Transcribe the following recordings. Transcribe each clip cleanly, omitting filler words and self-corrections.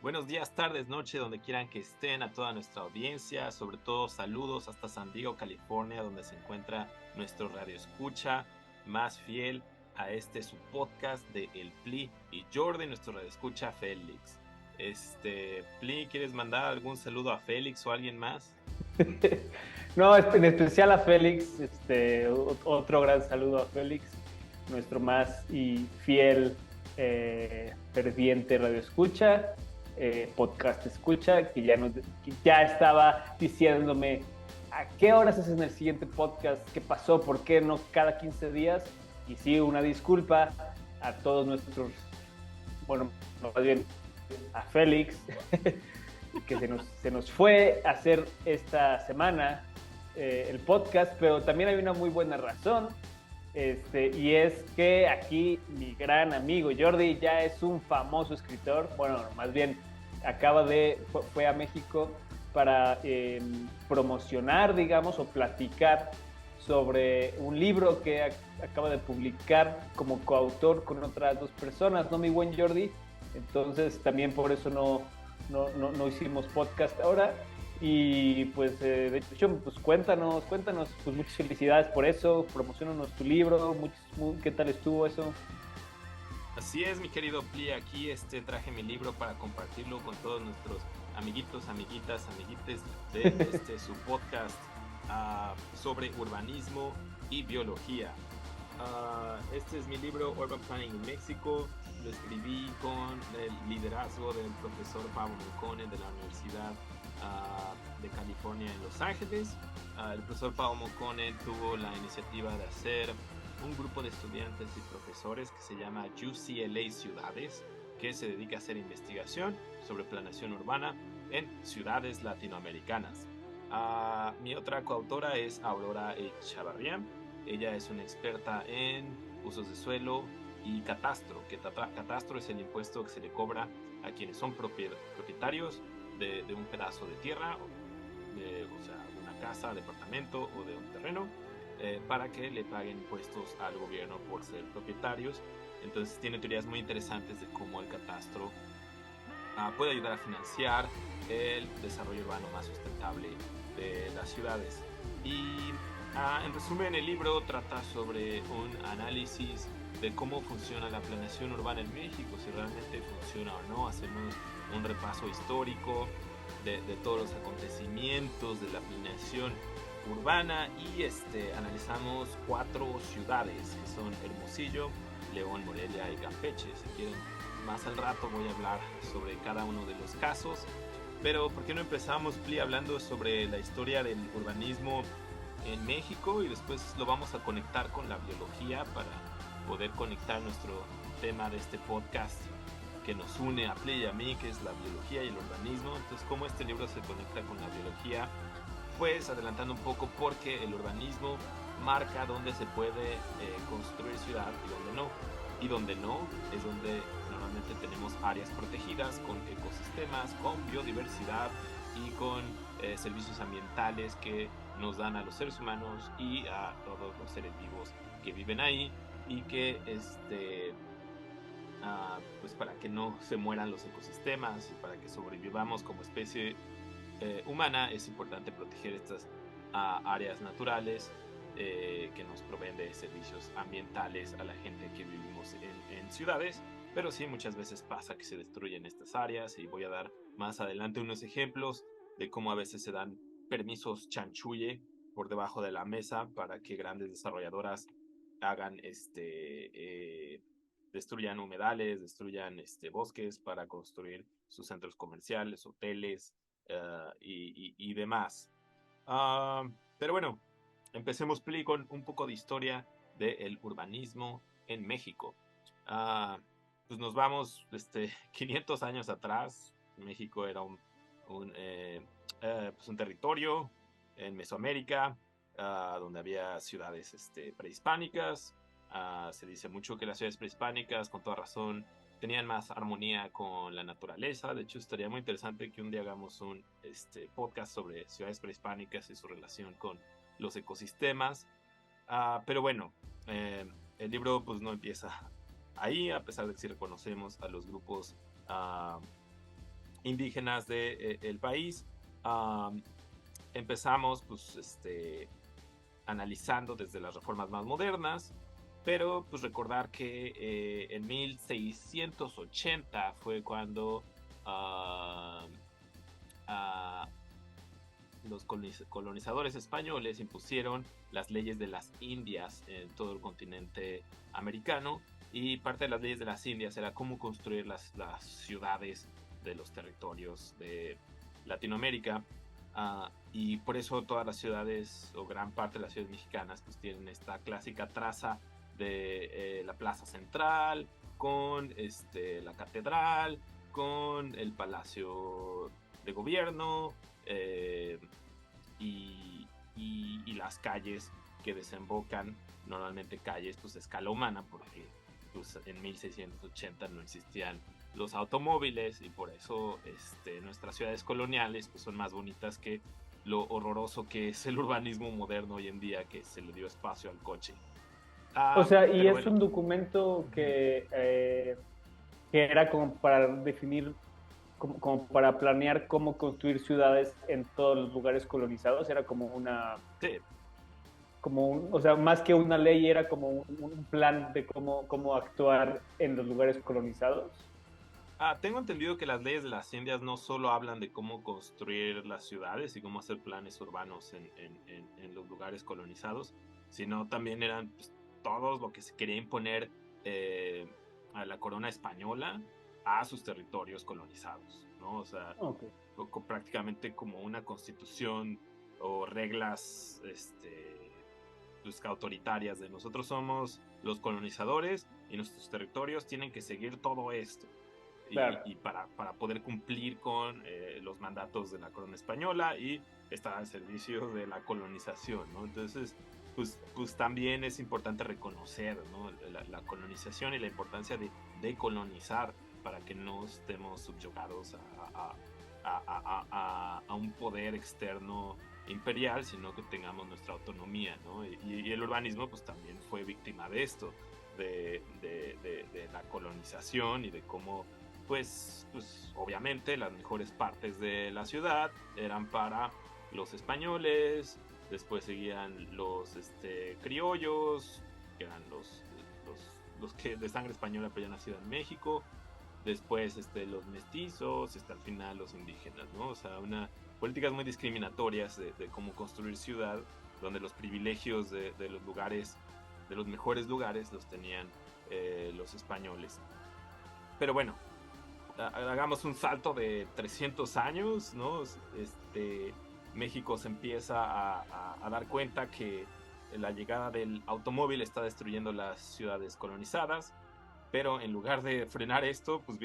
Buenos días, tardes, noche, donde quieran que estén, a toda nuestra audiencia, sobre todo saludos hasta San Diego, California, donde se encuentra nuestro radio escucha más fiel a este su podcast de El Pli y Jordi, nuestro radio escucha Félix. Pli, ¿quieres mandar algún saludo a Félix o a alguien más? No, en especial a Félix, otro gran saludo a Félix, nuestro más y fiel, ferviente radio escucha, podcast escucha, que ya estaba diciéndome a qué horas es en el siguiente podcast, qué pasó, por qué no cada 15 días. Y sí, una disculpa a todos nuestros, bueno, más bien a Félix, que se nos fue a hacer esta semana el podcast, pero también hay una muy buena razón, y es que aquí mi gran amigo Jordi ya es un famoso escritor, bueno, más bien fue a México para promocionar, digamos, o platicar sobre un libro que acaba de publicar como coautor con otras dos personas, ¿no, mi buen Jordi? Entonces también por eso no hicimos podcast ahora. Y pues, de hecho, pues cuéntanos, pues muchas felicidades por eso, promocionanos tu libro, ¿qué tal estuvo eso? Así es, mi querido Pli, aquí traje mi libro para compartirlo con todos nuestros amiguitos, amiguitas, amiguites de su podcast sobre urbanismo y biología. Este es mi libro Urban Planning en México. Lo escribí con el liderazgo del profesor Pablo Moncone de la Universidad de California en Los Ángeles. El profesor Pablo Moncone tuvo la iniciativa de hacer un grupo de estudiantes y profesores que se llama UCLA Ciudades, que se dedica a hacer investigación sobre planeación urbana en ciudades latinoamericanas. Mi otra coautora es Aurora Chavarría. Ella es una experta en usos de suelo y catastro, que catastro es el impuesto que se le cobra a quienes son propietarios de un pedazo de tierra, o sea, de una casa, departamento o de un terreno, para que le paguen impuestos al gobierno por ser propietarios. Entonces tiene teorías muy interesantes de cómo el catastro puede ayudar a financiar el desarrollo urbano más sustentable de las ciudades. Y en resumen, el libro trata sobre un análisis de cómo funciona la planeación urbana en México, si realmente funciona o no. Hacemos un repaso histórico de todos los acontecimientos de la planeación urbana y analizamos 4 ciudades que son Hermosillo, León, Morelia y Campeche. Si quieren, más al rato voy a hablar sobre cada uno de los casos. Pero ¿por qué no empezamos, Pli, hablando sobre la historia del urbanismo en México y después lo vamos a conectar con la biología para poder conectar nuestro tema de este podcast que nos une a Pli y a mí, que es la biología y el urbanismo? Entonces, ¿cómo este libro se conecta con la biología? Pues adelantando un poco, porque el urbanismo marca dónde se puede construir ciudad y dónde no. Y donde no es donde normalmente tenemos áreas protegidas con ecosistemas, con biodiversidad y con servicios ambientales que nos dan a los seres humanos y a todos los seres vivos que viven ahí, y que pues para que no se mueran los ecosistemas y para que sobrevivamos como especie humana, es importante proteger estas áreas naturales que nos proveen de servicios ambientales a la gente que vivimos en ciudades. Pero sí, muchas veces pasa que se destruyen estas áreas, y voy a dar más adelante unos ejemplos de cómo a veces se dan permisos chanchulle por debajo de la mesa para que grandes desarrolladoras hagan destruyan humedales, destruyan bosques para construir sus centros comerciales, hoteles, y demás. Pero bueno, empecemos, Pli, con un poco de historia del urbanismo en México. Uh, pues nos vamos 500 años atrás. México era pues un territorio en Mesoamérica, donde había ciudades prehispánicas. Se dice mucho que las ciudades prehispánicas, con toda razón, tenían más armonía con la naturaleza. De hecho, estaría muy interesante que un día hagamos un podcast sobre ciudades prehispánicas y su relación con los ecosistemas. Pero bueno, el libro pues no empieza ahí, a pesar de que sí reconocemos a los grupos indígenas del país. Empezamos pues, analizando desde las reformas más modernas, pero pues recordar que en 1680 fue cuando uh, uh, los colonizadores españoles impusieron las leyes de las Indias en todo el continente americano, y parte de las leyes de las Indias era cómo construir las ciudades de los territorios de Latinoamérica. Y por eso todas las ciudades, o gran parte de las ciudades mexicanas, pues tienen esta clásica traza de la plaza central con la catedral, con el palacio de gobierno, y las calles que desembocan, normalmente calles pues a escala humana, porque pues, en 1680 no existían los automóviles, y por eso nuestras ciudades coloniales pues, son más bonitas que lo horroroso que es el urbanismo moderno hoy en día, que se le dio espacio al coche. O sea, y es bueno, un documento que era como para definir, como para planear cómo construir ciudades en todos los lugares colonizados. Era como una... sí. O sea, más que una ley, era como un plan de cómo actuar en los lugares colonizados. Tengo entendido que las leyes de las Indias no solo hablan de cómo construir las ciudades y cómo hacer planes urbanos en los lugares colonizados, sino también eran pues, todo lo que se quería imponer a la corona española a sus territorios colonizados, ¿no? O sea, Okay. prácticamente como una constitución o reglas pues, autoritarias de nosotros somos los colonizadores y nuestros territorios tienen que seguir todo esto. Claro. Y para poder cumplir con los mandatos de la corona española y estar al servicio de la colonización, ¿no? Entonces, pues también es importante reconocer, ¿no? la colonización y la importancia de decolonizar para que no estemos subyugados a un poder externo imperial, sino que tengamos nuestra autonomía, ¿no? Y el urbanismo pues también fue víctima de esto, de la colonización y de cómo pues obviamente las mejores partes de la ciudad eran para los españoles, después seguían los criollos, que eran los que de sangre española pero ya nacido en México, después los mestizos, hasta el final los indígenas, ¿no? O sea, políticas muy discriminatorias de cómo construir ciudad, donde los privilegios de los lugares, de los mejores lugares, los tenían los españoles. Pero bueno, hagamos un salto de 300 años, ¿no? México se empieza a dar cuenta que la llegada del automóvil está destruyendo las ciudades colonizadas, pero en lugar de frenar esto, pues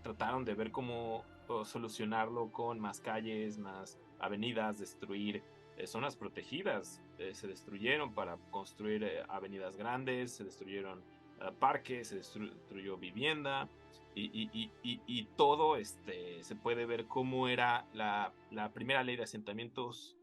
trataron de ver cómo solucionarlo con más calles, más avenidas, destruir zonas protegidas. Se destruyeron para construir avenidas grandes, se destruyeron parques, se destruyó vivienda, y todo se puede ver cómo era la primera ley de asentamientos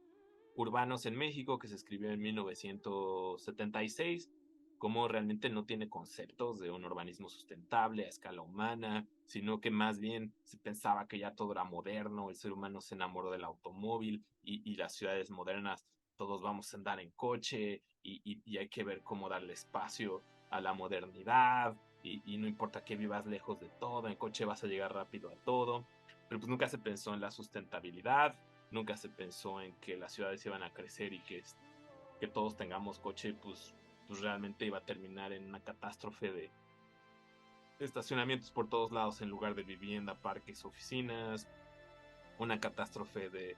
urbanos en México, que se escribió en 1976, cómo realmente no tiene conceptos de un urbanismo sustentable a escala humana, sino que más bien se pensaba que ya todo era moderno, el ser humano se enamoró del automóvil, y las ciudades modernas todos vamos a andar en coche, y hay que ver cómo darle espacio a la modernidad, y no importa que vivas lejos de todo, en coche vas a llegar rápido a todo, pero pues nunca se pensó en la sustentabilidad, nunca se pensó en que las ciudades iban a crecer y que todos tengamos coche, pues realmente iba a terminar en una catástrofe de estacionamientos por todos lados en lugar de vivienda, parques, oficinas, una catástrofe de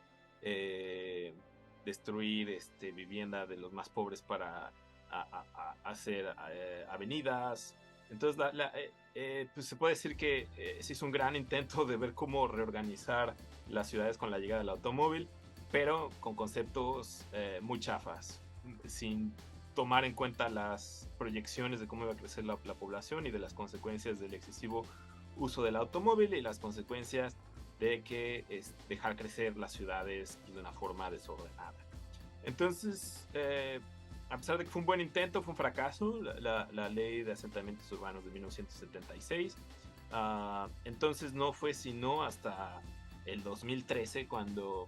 destruir vivienda de los más pobres para hacer avenidas. Entonces pues se puede decir que se hizo un gran intento de ver cómo reorganizar las ciudades con la llegada del automóvil, pero con conceptos muy chafas, sin tomar en cuenta las proyecciones de cómo iba a crecer la población y de las consecuencias del excesivo uso del automóvil y las consecuencias de que dejar crecer las ciudades de una forma desordenada. Entonces, a pesar de que fue un buen intento, fue un fracaso la ley de asentamientos urbanos de 1976. Entonces no fue sino hasta el 2013, cuando,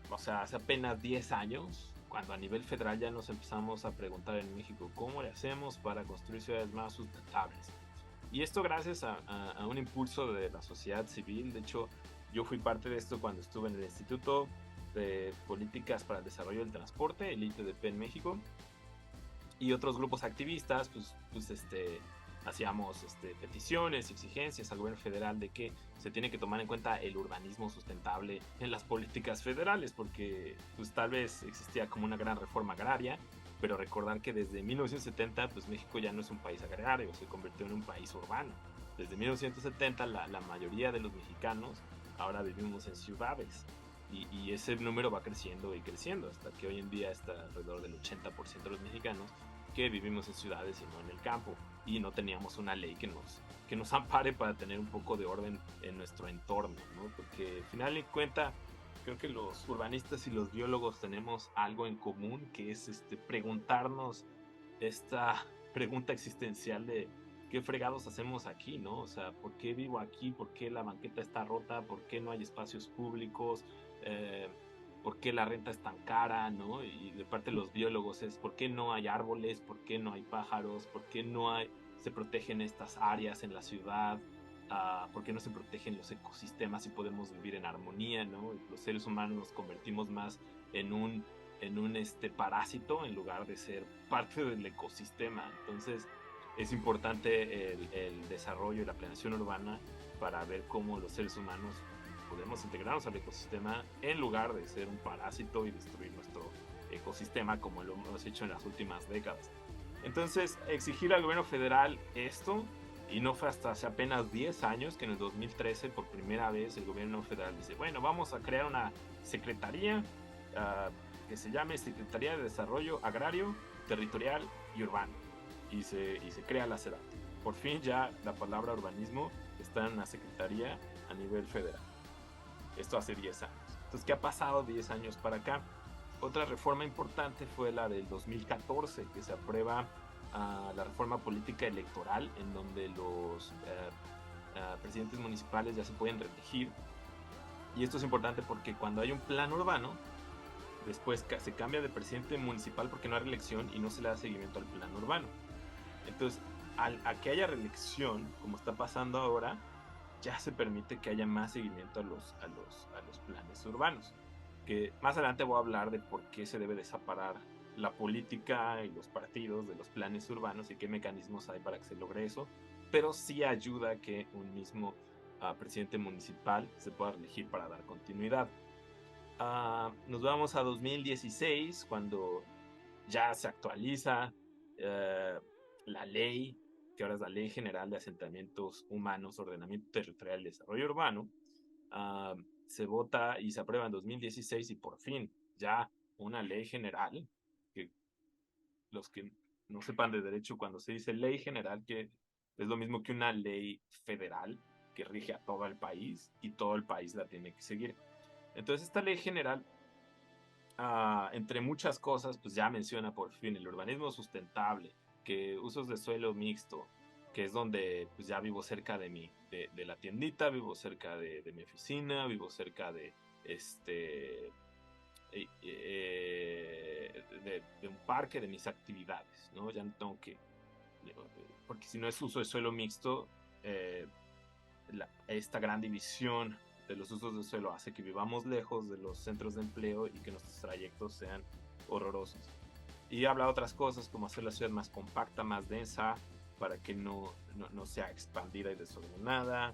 o sea, hace apenas 10 años, cuando a nivel federal ya nos empezamos a preguntar en México cómo le hacemos para construir ciudades más sustentables. Y esto gracias a un impulso de la sociedad civil. De hecho, yo fui parte de esto cuando estuve en el Instituto de Políticas para el Desarrollo del Transporte, el ITDP en México, y otros grupos activistas, hacíamos peticiones, exigencias al gobierno federal de que se tiene que tomar en cuenta el urbanismo sustentable en las políticas federales, porque pues tal vez existía como una gran reforma agraria, pero recordar que desde 1970 pues México ya no es un país agrario, se convirtió en un país urbano. Desde 1970 la mayoría de los mexicanos ahora vivimos en ciudades, y ese número va creciendo y creciendo hasta que hoy en día está alrededor del 80% de los mexicanos que vivimos en ciudades y no en el campo, y no teníamos una ley que nos ampare para tener un poco de orden en nuestro entorno, ¿no? Porque al final de cuentas creo que los urbanistas y los biólogos tenemos algo en común, que es preguntarnos esta pregunta existencial de qué fregados hacemos aquí, ¿no? O sea, ¿por qué vivo aquí? ¿Por qué la banqueta está rota? ¿Por qué no hay espacios públicos? Eh, ¿Por qué la renta es tan cara? ¿No? Y de parte de los biólogos es ¿por qué no hay árboles? ¿Por qué no hay pájaros? ¿Por qué no se protegen estas áreas en la ciudad? ¿Por qué no se protegen los ecosistemas y podemos vivir en armonía? ¿No? Los seres humanos nos convertimos más en un parásito en lugar de ser parte del ecosistema. Entonces es importante el desarrollo y la planeación urbana para ver cómo los seres humanos podemos integrarnos al ecosistema en lugar de ser un parásito y destruir nuestro ecosistema como lo hemos hecho en las últimas décadas. Entonces, exigir al gobierno federal esto, y no fue hasta hace apenas 10 años que en el 2013 por primera vez el gobierno federal dice, bueno, vamos a crear una secretaría que se llame Secretaría de Desarrollo Agrario, Territorial y Urbano, y se crea la SEDATU. Por fin ya la palabra urbanismo está en la secretaría a nivel federal. Esto hace 10 años. Entonces, ¿qué ha pasado 10 años para acá? Otra reforma importante fue la del 2014, que se aprueba la reforma política electoral, en donde los presidentes municipales ya se pueden reelegir. Y esto es importante porque cuando hay un plan urbano, después se cambia de presidente municipal porque no hay reelección y no se le da seguimiento al plan urbano. Entonces, a que haya reelección, como está pasando ahora, ya se permite que haya más seguimiento a los planes urbanos. Que más adelante voy a hablar de por qué se debe de separar la política y los partidos de los planes urbanos y qué mecanismos hay para que se logre eso, pero sí ayuda a que un mismo presidente municipal se pueda elegir para dar continuidad. Nos vamos a 2016, cuando ya se actualiza la ley, que ahora es la Ley General de Asentamientos Humanos, Ordenamiento Territorial y Desarrollo Urbano. Se vota y se aprueba en 2016 y por fin ya una ley general, que los que no sepan de derecho, cuando se dice ley general, que es lo mismo que una ley federal que rige a todo el país y todo el país la tiene que seguir. Entonces esta ley general, entre muchas cosas, pues ya menciona por fin el urbanismo sustentable, que usos de suelo mixto, que es donde pues ya vivo cerca de la tiendita, vivo cerca de mi oficina, vivo cerca de un parque, de mis actividades, ¿no? Ya no tengo que, porque si no es uso de suelo mixto, esta gran división de los usos de suelo hace que vivamos lejos de los centros de empleo y que nuestros trayectos sean horrorosos. Y habla de otras cosas como hacer la ciudad más compacta, más densa, para que no sea expandida y desordenada.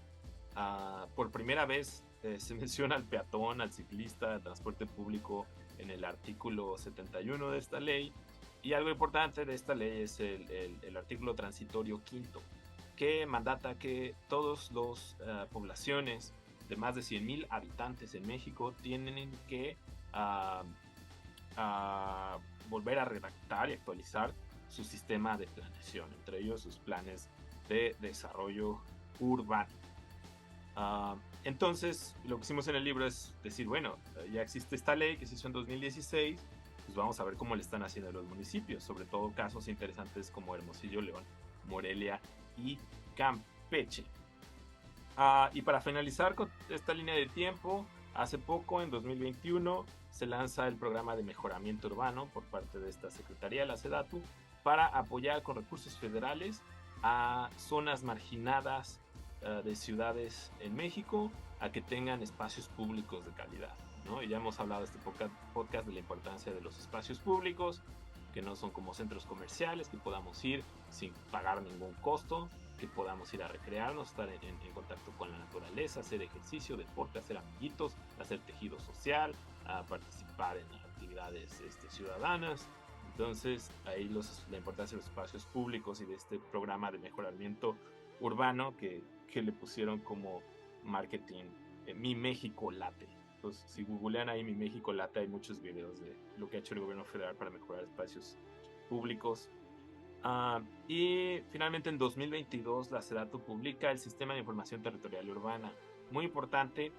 Por primera vez se menciona al peatón, al ciclista, al transporte público en el artículo 71 de esta ley. Y algo importante de esta ley es el artículo transitorio quinto, que mandata que todas las poblaciones de más de 100,000 habitantes en México tienen que volver a redactar y actualizar su sistema de planeación, entre ellos sus planes de desarrollo urbano. Entonces, lo que hicimos en el libro es decir, bueno, ya existe esta ley que se hizo en 2016, pues vamos a ver cómo le están haciendo los municipios, sobre todo casos interesantes como Hermosillo, León, Morelia y Campeche. Y para finalizar con esta línea de tiempo, Hace poco, en 2021, se lanza el programa de mejoramiento urbano por parte de esta Secretaría, la SEDATU, para apoyar con recursos federales a zonas marginadas de ciudades en México a que tengan espacios públicos de calidad, ¿no? Y ya hemos hablado en este podcast de la importancia de los espacios públicos, que no son como centros comerciales, que podamos ir sin pagar ningún costo, que podamos ir a recrearnos, estar en contacto con la naturaleza, hacer ejercicio, deporte, hacer amiguitos, hacer tejido social, a participar en actividades ciudadanas. Entonces, ahí la importancia de los espacios públicos y de este programa de mejoramiento urbano que le pusieron como marketing Mi México Late. Entonces, si googlean ahí Mi México Late, hay muchos videos de lo que ha hecho el gobierno federal para mejorar espacios públicos. Y finalmente en 2022 la SEDATU publica el Sistema de Información Territorial Urbana. Muy importante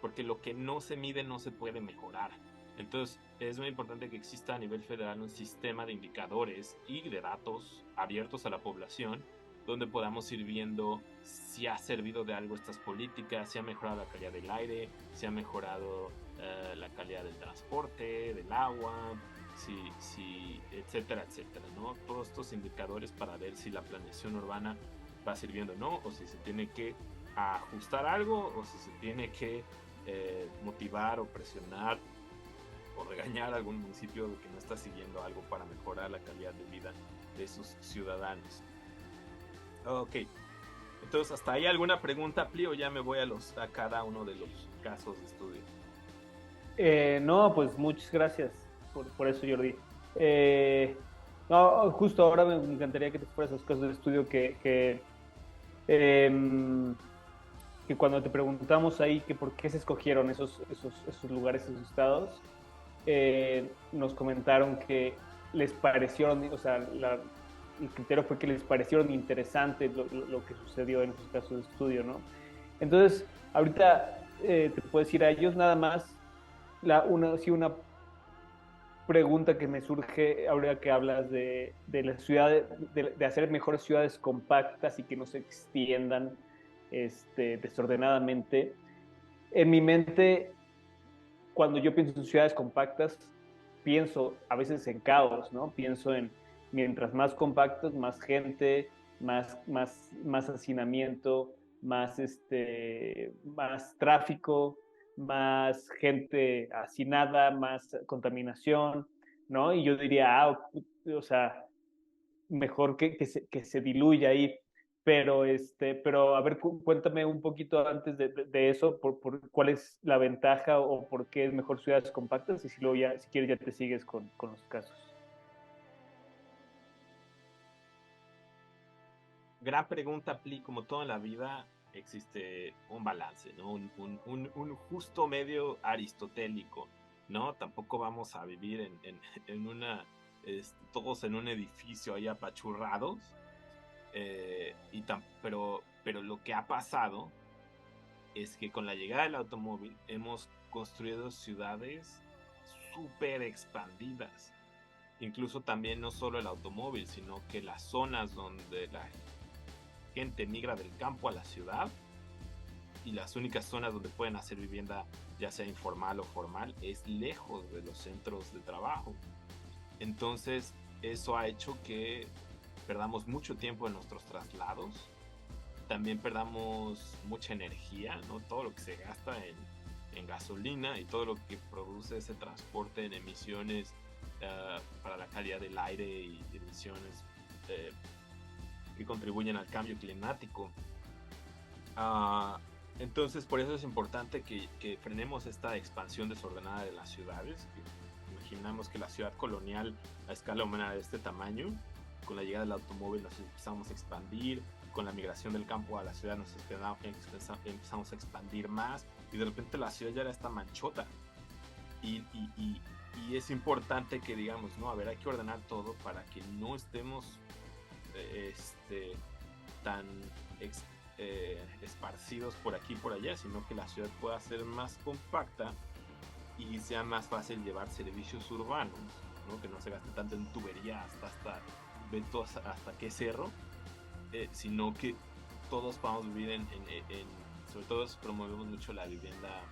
porque lo que no se mide no se puede mejorar. Entonces es muy importante que exista a nivel federal un sistema de indicadores y de datos abiertos a la población donde podamos ir viendo si ha servido de algo estas políticas, si ha mejorado la calidad del aire, si ha mejorado la calidad del transporte, del agua, etcétera, etcétera, ¿no? Todos estos indicadores para ver si la planeación urbana va sirviendo o no, o si se tiene que ajustar algo, o si se tiene que motivar o presionar o regañar a algún municipio que no está siguiendo algo para mejorar la calidad de vida de sus ciudadanos. Ok, entonces hasta ahí alguna pregunta, Pli, o ya me voy a cada uno de los casos de estudio. No, pues muchas gracias por eso, Jordi. No, justo ahora me encantaría que te fueras a los casos de estudio que cuando te preguntamos ahí que por qué se escogieron esos lugares, esos estados, nos comentaron que les parecieron, o sea, el criterio fue que les parecieron interesantes lo que sucedió en esos casos de estudio, ¿no? Entonces, ahorita te puedo decir a ellos nada más una pregunta que me surge ahora que hablas de la ciudad, de hacer mejores ciudades compactas y que no se extiendan desordenadamente. En mi mente, cuando yo pienso en ciudades compactas, pienso a veces en caos, ¿no? Pienso en mientras más compactos, más gente, más hacinamiento, más tráfico, más gente hacinada, más contaminación, ¿no? Y yo diría, o sea, mejor que se diluya ahí. Pero a ver, cuéntame un poquito antes de eso, cuál es la ventaja o por qué es mejor ciudades compactas y si luego ya, si quieres ya te sigues con los casos. Gran pregunta, Pli. Como todo en la vida, existe un balance, ¿no? Un justo medio aristotélico, ¿no? Tampoco vamos a vivir en una, todos en un edificio ahí apachurrados, pero lo que ha pasado es que con la llegada del automóvil hemos construido ciudades súper expandidas. Incluso también no solo el automóvil, sino que las zonas donde la gente migra del campo a la ciudad y las únicas zonas donde pueden hacer vivienda, ya sea informal o formal, es lejos de los centros de trabajo. Entonces eso ha hecho que perdamos mucho tiempo en nuestros traslados, también perdamos mucha energía, ¿no? Todo lo que se gasta en gasolina y todo lo que produce ese transporte en emisiones para la calidad del aire y emisiones que contribuyen al cambio climático. Entonces por eso es importante que frenemos esta expansión desordenada de las ciudades. Imaginamos que la ciudad colonial a escala humana de este tamaño, con la llegada del automóvil nos empezamos a expandir, con la migración del campo a la ciudad nos empezamos a expandir más y de repente la ciudad ya era esta manchota. Y es importante que digamos, no, a ver, hay que ordenar todo para que no estemos tan esparcidos por aquí y por allá, sino que la ciudad pueda ser más compacta y sea más fácil llevar servicios urbanos, ¿no? Que no se gaste tanto en tubería hasta qué cerro, sino que todos podamos vivir sobre todo promovemos mucho la vivienda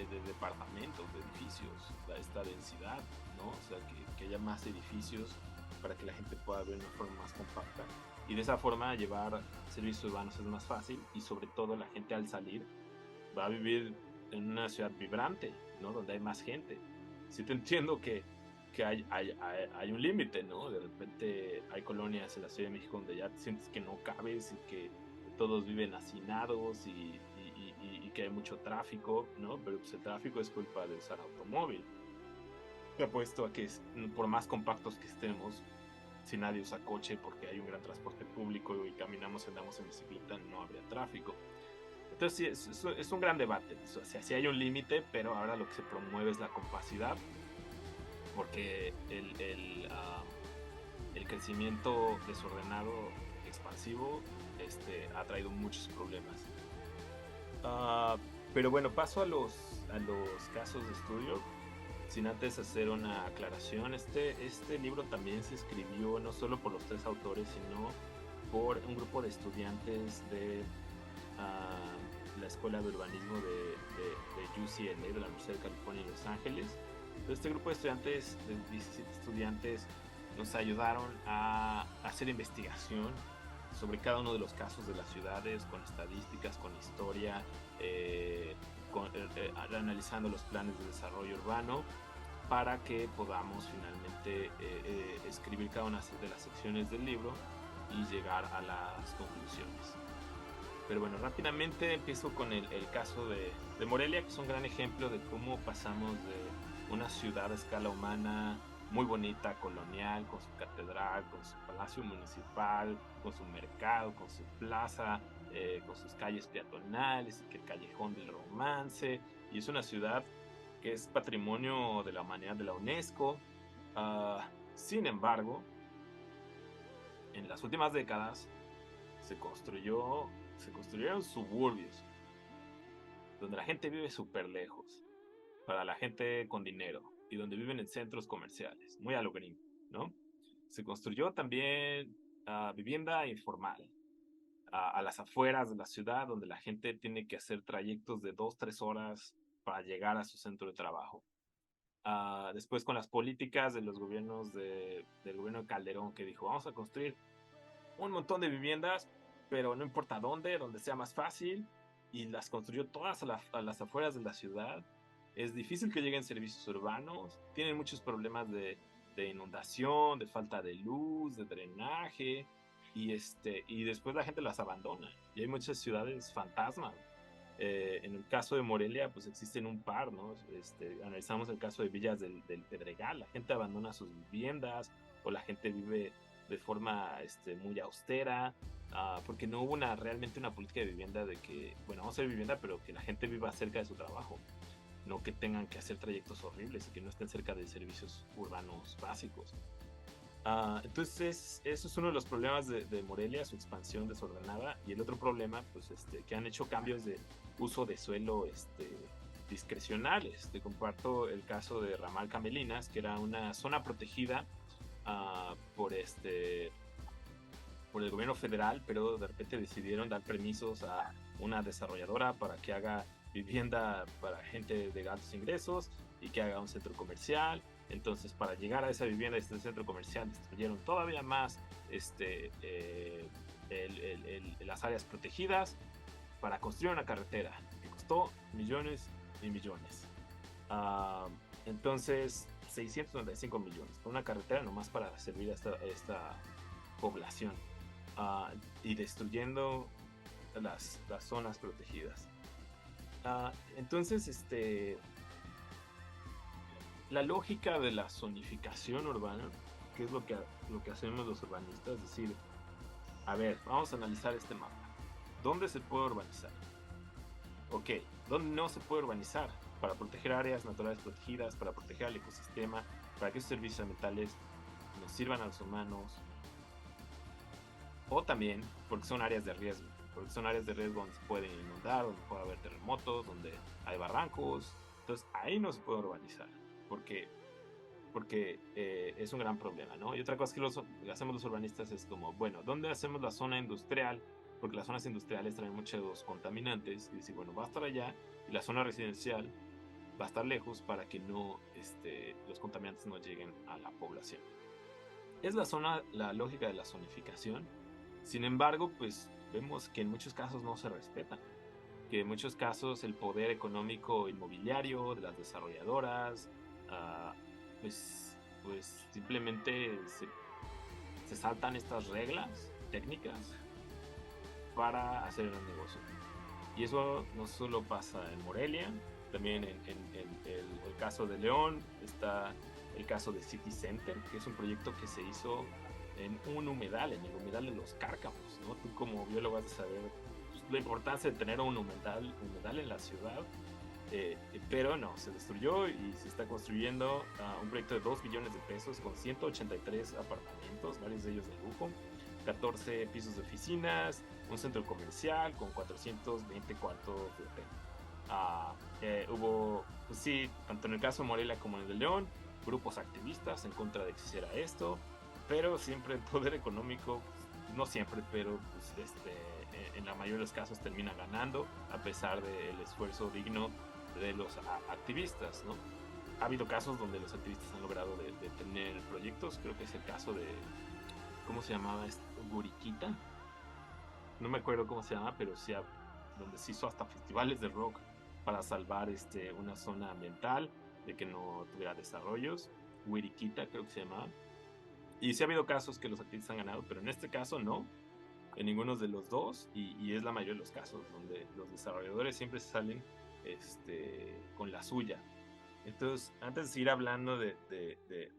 de departamentos, de edificios, esta densidad, ¿no? O sea, que haya más edificios para que la gente pueda ver de una forma más compacta. Y de esa forma llevar servicios urbanos es más fácil y sobre todo la gente al salir va a vivir en una ciudad vibrante, ¿no? Donde hay más gente. Sí te entiendo que hay un límite, ¿no? De repente hay colonias en la Ciudad de México donde ya sientes que no cabes y que todos viven hacinados y que hay mucho tráfico, ¿no? Pero pues el tráfico es culpa de usar automóvil. Te apuesto a que por más compactos que estemos, si nadie usa coche porque hay un gran transporte público y caminamos y andamos en bicicleta, no habría tráfico. Entonces sí, es un gran debate. O sea, sí hay un límite, pero ahora lo que se promueve es la compacidad, porque el crecimiento desordenado, expansivo, ha traído muchos problemas. Pero bueno, paso a los casos de estudio, sin antes hacer una aclaración. Este libro también se escribió no solo por los tres autores, sino por un grupo de estudiantes de la Escuela de Urbanismo de UCLA, de la Universidad de California en Los Ángeles. Entonces, este grupo de estudiantes, de 17 estudiantes, nos ayudaron a hacer investigación sobre cada uno de los casos de las ciudades, con estadísticas, con historia, analizando los planes de desarrollo urbano, para que podamos finalmente escribir cada una de las secciones del libro y llegar a las conclusiones. Pero bueno, rápidamente empiezo con el caso de Morelia, que es un gran ejemplo de cómo pasamos de una ciudad a escala humana muy bonita, colonial, con su catedral, con su palacio municipal, con su mercado, con su plaza, con sus calles peatonales, y que el callejón del romance, y es una ciudad que es patrimonio de la humanidad de la UNESCO. Sin embargo, en las últimas décadas se construyeron suburbios donde la gente vive súper lejos, para la gente con dinero, y donde viven en centros comerciales, muy a lo gringo, ¿no? Se construyó también vivienda informal, a las afueras de la ciudad, donde la gente tiene que hacer trayectos de 2, 3 horas para llegar a su centro de trabajo. Después con las políticas de los gobiernos del gobierno de Calderón, que dijo, vamos a construir un montón de viviendas, pero no importa dónde, donde sea más fácil, y las construyó todas a las afueras de la ciudad. Es difícil que lleguen servicios urbanos, tienen muchos problemas de inundación, de falta de luz, de drenaje, y después la gente las abandona. Y hay muchas ciudades fantasma. En el caso de Morelia, pues existen un par, ¿no? Analizamos el caso de Villas del Pedregal, la gente abandona sus viviendas o la gente vive de forma muy austera, porque no hubo realmente una política de vivienda de que, bueno, vamos a hacer vivienda, pero que la gente viva cerca de su trabajo, no que tengan que hacer trayectos horribles y que no estén cerca de servicios urbanos básicos. Entonces, eso es uno de los problemas de Morelia, su expansión desordenada. Y el otro problema, pues, que han hecho cambios de uso de suelo discrecionales. Te comparto el caso de Ramal Camelinas, que era una zona protegida por el gobierno federal, pero de repente decidieron dar permisos a una desarrolladora para que haga vivienda para gente de altos ingresos y que haga un centro comercial. Entonces, para llegar a esa vivienda, este centro comercial, destruyeron todavía más las áreas protegidas para construir una carretera que costó millones y millones. Entonces, 695 millones por una carretera nomás para servir a esta población, y destruyendo las zonas protegidas. Entonces, la lógica de la zonificación urbana, que es lo que hacemos los urbanistas, es decir, a ver, vamos a analizar este mapa. ¿Dónde se puede urbanizar? Ok, ¿dónde no se puede urbanizar? Para proteger áreas naturales protegidas, para proteger al ecosistema, para que esos servicios ambientales nos sirvan a los humanos, o también porque son áreas de riesgo, donde se pueden inundar, donde puede haber terremotos, donde hay barrancos. Entonces ahí no se puede urbanizar, porque es un gran problema, ¿no? Y otra cosa que hacemos los urbanistas es como, bueno, ¿dónde hacemos la zona industrial? Porque las zonas industriales traen muchos contaminantes, y decir, bueno, va a estar allá, y la zona residencial va a estar lejos para que no, los contaminantes no lleguen a la población. Es la lógica de la zonificación. Sin embargo, pues vemos que en muchos casos no se respetan, que en muchos casos el poder económico inmobiliario de las desarrolladoras, uh, pues simplemente se saltan estas reglas técnicas para hacer el negocio. Y eso no solo pasa en Morelia, también en el caso de León está el caso de City Center, que es un proyecto que se hizo en un humedal, en el humedal de los Cárcamos, ¿no? Tú como biólogo vas a saber pues, la importancia de tener un humedal en la ciudad, pero no, se destruyó y se está construyendo un proyecto de 2 billones de pesos con 183 apartamentos, varios de ellos de lujo, 14 pisos de oficinas, un centro comercial con 420 cuartos de hotel. Hubo, pues sí, tanto en el caso de Morelia como en el de León, grupos activistas en contra de que se hiciera esto, pero siempre el poder económico, no siempre, pero pues, en la mayoría de los casos termina ganando, a pesar del esfuerzo digno de los activistas, ¿no? Ha habido casos donde los activistas han logrado detener proyectos, creo que es el caso de, ¿cómo se llamaba? Guriquita, no me acuerdo cómo se llama, pero sí, donde se hizo hasta festivales de rock para salvar una zona ambiental, de que no tuviera desarrollos. Wiriquita creo que se llamaba. Y sí ha habido casos que los activistas han ganado, pero en este caso no, en ninguno de los dos, y es la mayoría de los casos donde los desarrolladores siempre salen con la suya. Entonces, antes de seguir hablando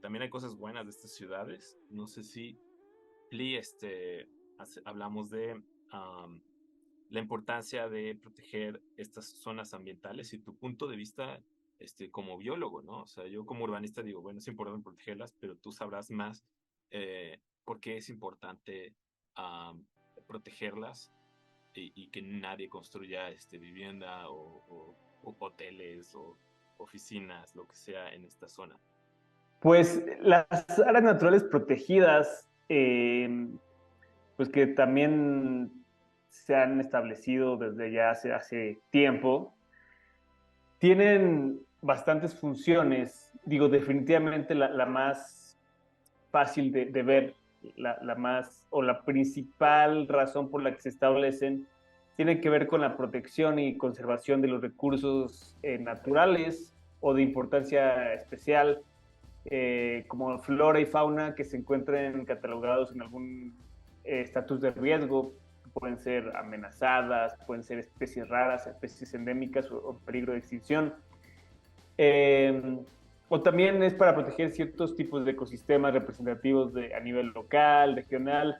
también hay cosas buenas de estas ciudades. No sé si hablamos de la importancia de proteger estas zonas ambientales y tu punto de vista como biólogo, ¿no? O sea, yo como urbanista digo, bueno, es importante protegerlas, pero tú sabrás más por qué es importante protegerlas y que nadie construya vivienda o hoteles o oficinas, lo que sea en esta zona. Pues las áreas naturales protegidas, pues que también se han establecido desde ya hace tiempo, tienen bastantes funciones. Digo, definitivamente la más fácil de ver, la más o la principal razón por la que se establecen tiene que ver con la protección y conservación de los recursos naturales o de importancia especial, como flora y fauna que se encuentren catalogados en algún estatus de riesgo. Pueden ser amenazadas, pueden ser especies raras, especies endémicas o peligro de extinción. O también es para proteger ciertos tipos de ecosistemas representativos a nivel local, regional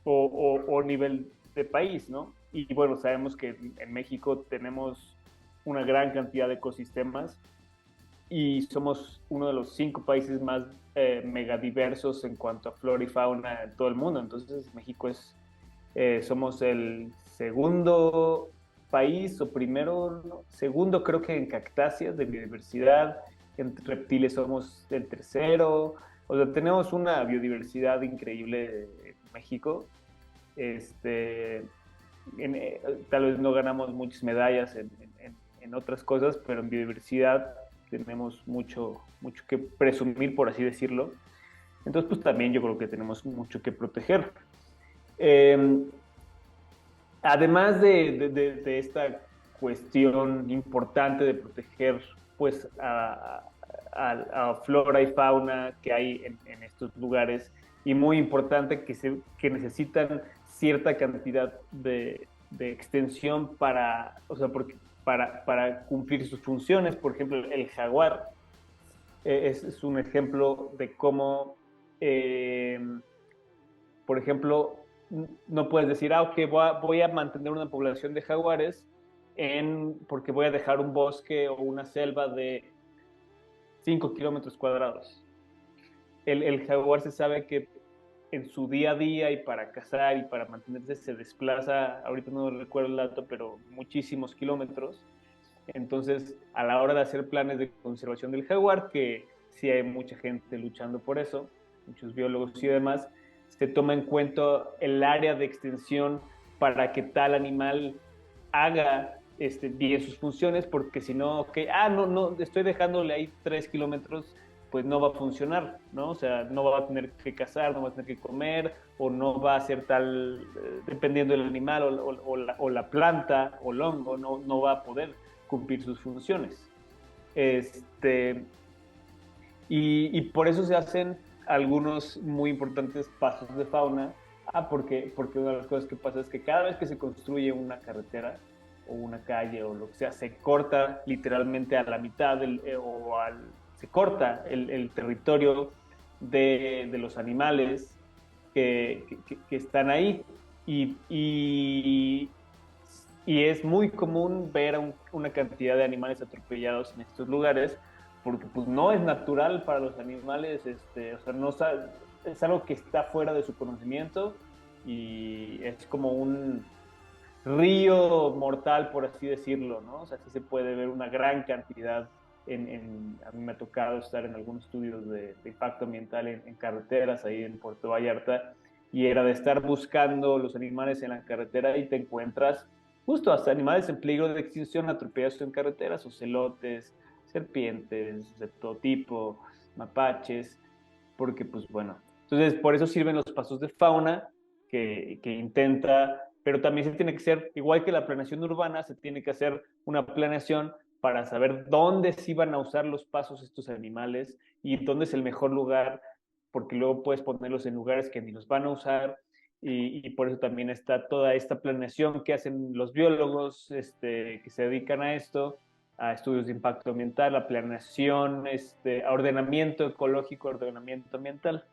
o nivel de país, ¿no? Y bueno, sabemos que en México tenemos una gran cantidad de ecosistemas y somos uno de los 5 países más megadiversos en cuanto a flora y fauna en todo el mundo. Entonces México somos el segundo país o primero, no, segundo creo que en cactáceas de biodiversidad, en reptiles somos el tercero, o sea, tenemos una biodiversidad increíble en México. Tal vez no ganamos muchas medallas en otras cosas, pero en biodiversidad tenemos mucho que presumir, por así decirlo. Entonces, pues también yo creo que tenemos mucho que proteger. Además de esta cuestión importante de proteger pues a flora y fauna que hay en estos lugares, y muy importante que necesitan cierta cantidad de extensión para cumplir sus funciones. Por ejemplo, el jaguar es un ejemplo de cómo, por ejemplo, no puedes decir, ok, voy a mantener una población de jaguares porque voy a dejar un bosque o una selva de 5 kilómetros cuadrados. El jaguar se sabe que en su día a día y para cazar y para mantenerse se desplaza, ahorita no recuerdo el dato, pero muchísimos kilómetros. Entonces, a la hora de hacer planes de conservación del jaguar, que sí hay mucha gente luchando por eso, muchos biólogos y demás, se toma en cuenta el área de extensión para que tal animal haga bien sus funciones, porque si no, no, estoy dejándole ahí 3 kilómetros, pues no va a funcionar, ¿no? O sea, no va a tener que cazar, no va a tener que comer, o no va a ser tal, dependiendo del animal o la planta o el hongo, no va a poder cumplir sus funciones. Y por eso se hacen algunos muy importantes pasos de fauna. Porque una de las cosas que pasa es que cada vez que se construye una carretera o una calle o lo que sea, se corta literalmente a la mitad se corta el territorio de los animales que están ahí. Y, y, y es muy común ver una cantidad de animales atropellados en estos lugares, porque pues no es natural para los animales, o sea, no es algo que está fuera de su conocimiento y es como un río mortal, por así decirlo, ¿no? O sea, sí se puede ver una gran cantidad. A mí me ha tocado estar en algunos estudios de impacto ambiental en carreteras ahí en Puerto Vallarta, y era de estar buscando los animales en la carretera y te encuentras justo hasta animales en peligro de extinción atropellados en carreteras, ocelotes, serpientes de todo tipo, mapaches, porque pues bueno, entonces por eso sirven los pasos de fauna que intenta, pero también se tiene que ser, igual que la planeación urbana, se tiene que hacer una planeación para saber dónde se van a usar los pasos estos animales y dónde es el mejor lugar, porque luego puedes ponerlos en lugares que ni los van a usar, y por eso también está toda esta planeación que hacen los biólogos que se dedican a esto, a estudios de impacto ambiental, a planeación, a ordenamiento ecológico, ordenamiento ambiental.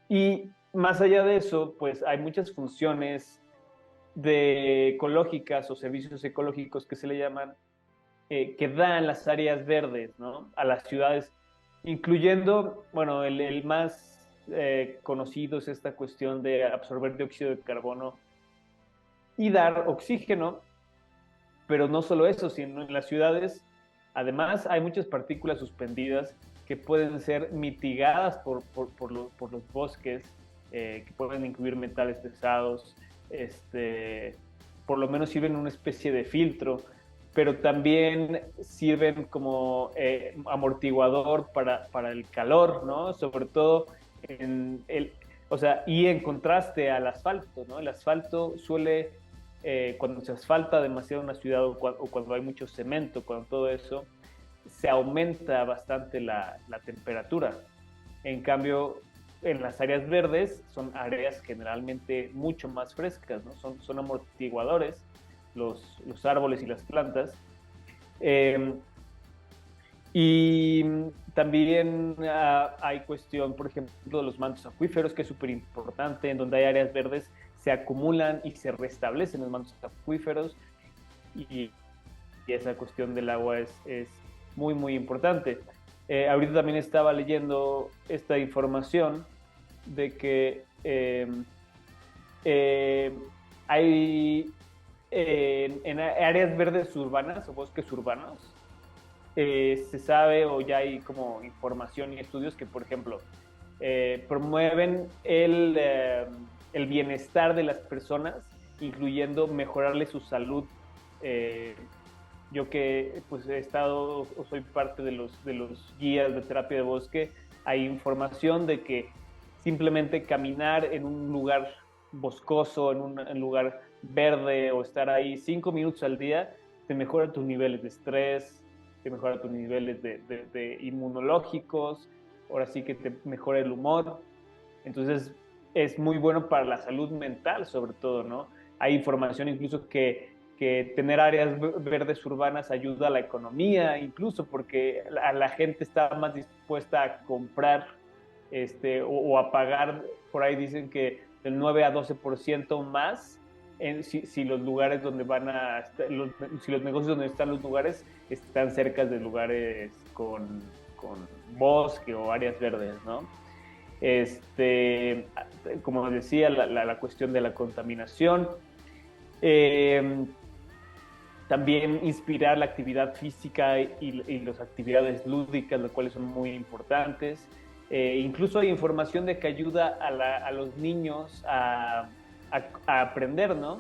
Y más allá de eso, pues hay muchas funciones ecológicas o servicios ecológicos que se le llaman, que dan las áreas verdes, ¿no? A las ciudades, incluyendo, bueno, el más conocido es esta cuestión de absorber dióxido de carbono y dar oxígeno, pero no solo eso, sino en las ciudades, además hay muchas partículas suspendidas que pueden ser mitigadas por los bosques, que pueden incluir metales pesados, por lo menos sirven una especie de filtro, pero también sirven como amortiguador para el calor, ¿no? Sobre todo o sea, y en contraste al asfalto, ¿no? El asfalto suele, cuando se asfalta demasiado una ciudad o cuando hay mucho cemento, cuando todo eso, se aumenta bastante la temperatura. En cambio, en las áreas verdes son áreas generalmente mucho más frescas, ¿no? Son amortiguadores los árboles y las plantas. Y también hay cuestión, por ejemplo, de los mantos acuíferos, que es súper importante, en donde hay áreas verdes, se acumulan y se restablecen los mantos acuíferos, y esa cuestión del agua es muy, muy importante. Ahorita también estaba leyendo esta información de que hay en áreas verdes urbanas o bosques urbanos, se sabe, o ya hay como información y estudios que, por ejemplo, promueven el bienestar de las personas, incluyendo mejorarle su salud. Yo que pues he estado o soy parte de los guías de terapia de bosque, hay información de que simplemente caminar en un lugar boscoso, en un lugar verde, o estar ahí 5 minutos al día, te mejora tus niveles de estrés, te mejora tus niveles de inmunológicos, ahora sí que te mejora el humor. Entonces es muy bueno para la salud mental, sobre todo, ¿no? Hay información incluso que tener áreas verdes urbanas ayuda a la economía, incluso porque la gente está más dispuesta a comprar o a pagar. Por ahí dicen que del 9 a 12% más si los lugares donde si los negocios donde están los lugares están cerca de lugares con bosque o áreas verdes, ¿no? Como decía, la cuestión de la contaminación. También inspirar la actividad física y las actividades lúdicas, las cuales son muy importantes. Incluso hay información de que ayuda a los niños a aprender, ¿no?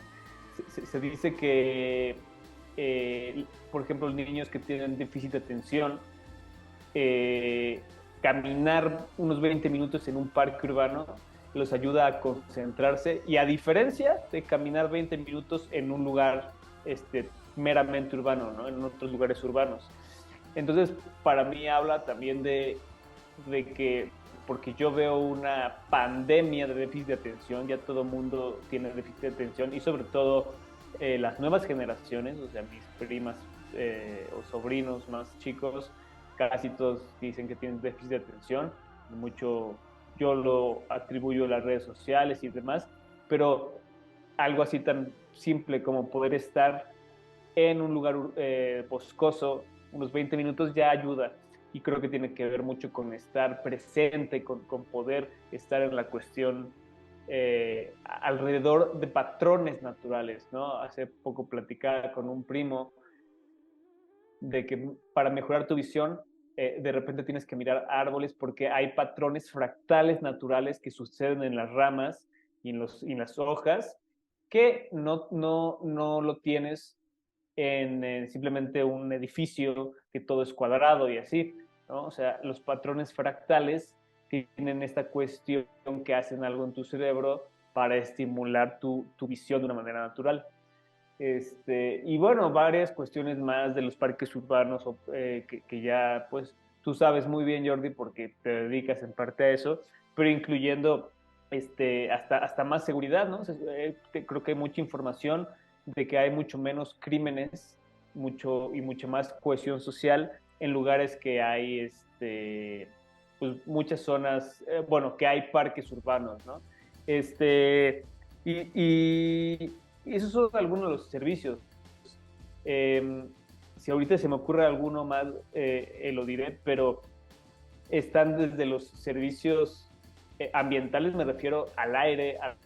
se dice que, por ejemplo, niños que tienen déficit de atención, caminar unos 20 minutos en un parque urbano los ayuda a concentrarse, y a diferencia de caminar 20 minutos en un lugar meramente urbano, ¿no? En otros lugares urbanos. Entonces, para mí habla también de que, porque yo veo una pandemia de déficit de atención, ya todo el mundo tiene déficit de atención, y sobre todo las nuevas generaciones, o sea, mis primas o sobrinos más chicos, casi todos dicen que tienen déficit de atención. Mucho yo lo atribuyo a las redes sociales y demás, pero algo así tan simple como poder estar en un lugar boscoso unos 20 minutos ya ayuda. Y creo que tiene que ver mucho con estar presente, con poder estar en la cuestión alrededor de patrones naturales, ¿no? Hace poco platicaba con un primo de que para mejorar tu visión, de repente tienes que mirar árboles porque hay patrones fractales naturales que suceden en las ramas y en las hojas que no lo tienes en simplemente un edificio que todo es cuadrado y así, ¿no? O sea, los patrones fractales tienen esta cuestión que hacen algo en tu cerebro para estimular tu visión de una manera natural. Y bueno, varias cuestiones más de los parques urbanos que ya, pues, tú sabes muy bien, Jordi, porque te dedicas en parte a eso, pero incluyendo hasta más seguridad, ¿no? Creo que hay mucha información de que hay mucho menos crímenes y mucha más cohesión social en lugares que hay pues, muchas zonas, bueno, que hay parques urbanos, ¿no? Y esos son algunos de los servicios. Si ahorita se me ocurre alguno más, lo diré, pero están desde los servicios ambientales, me refiero al aire, al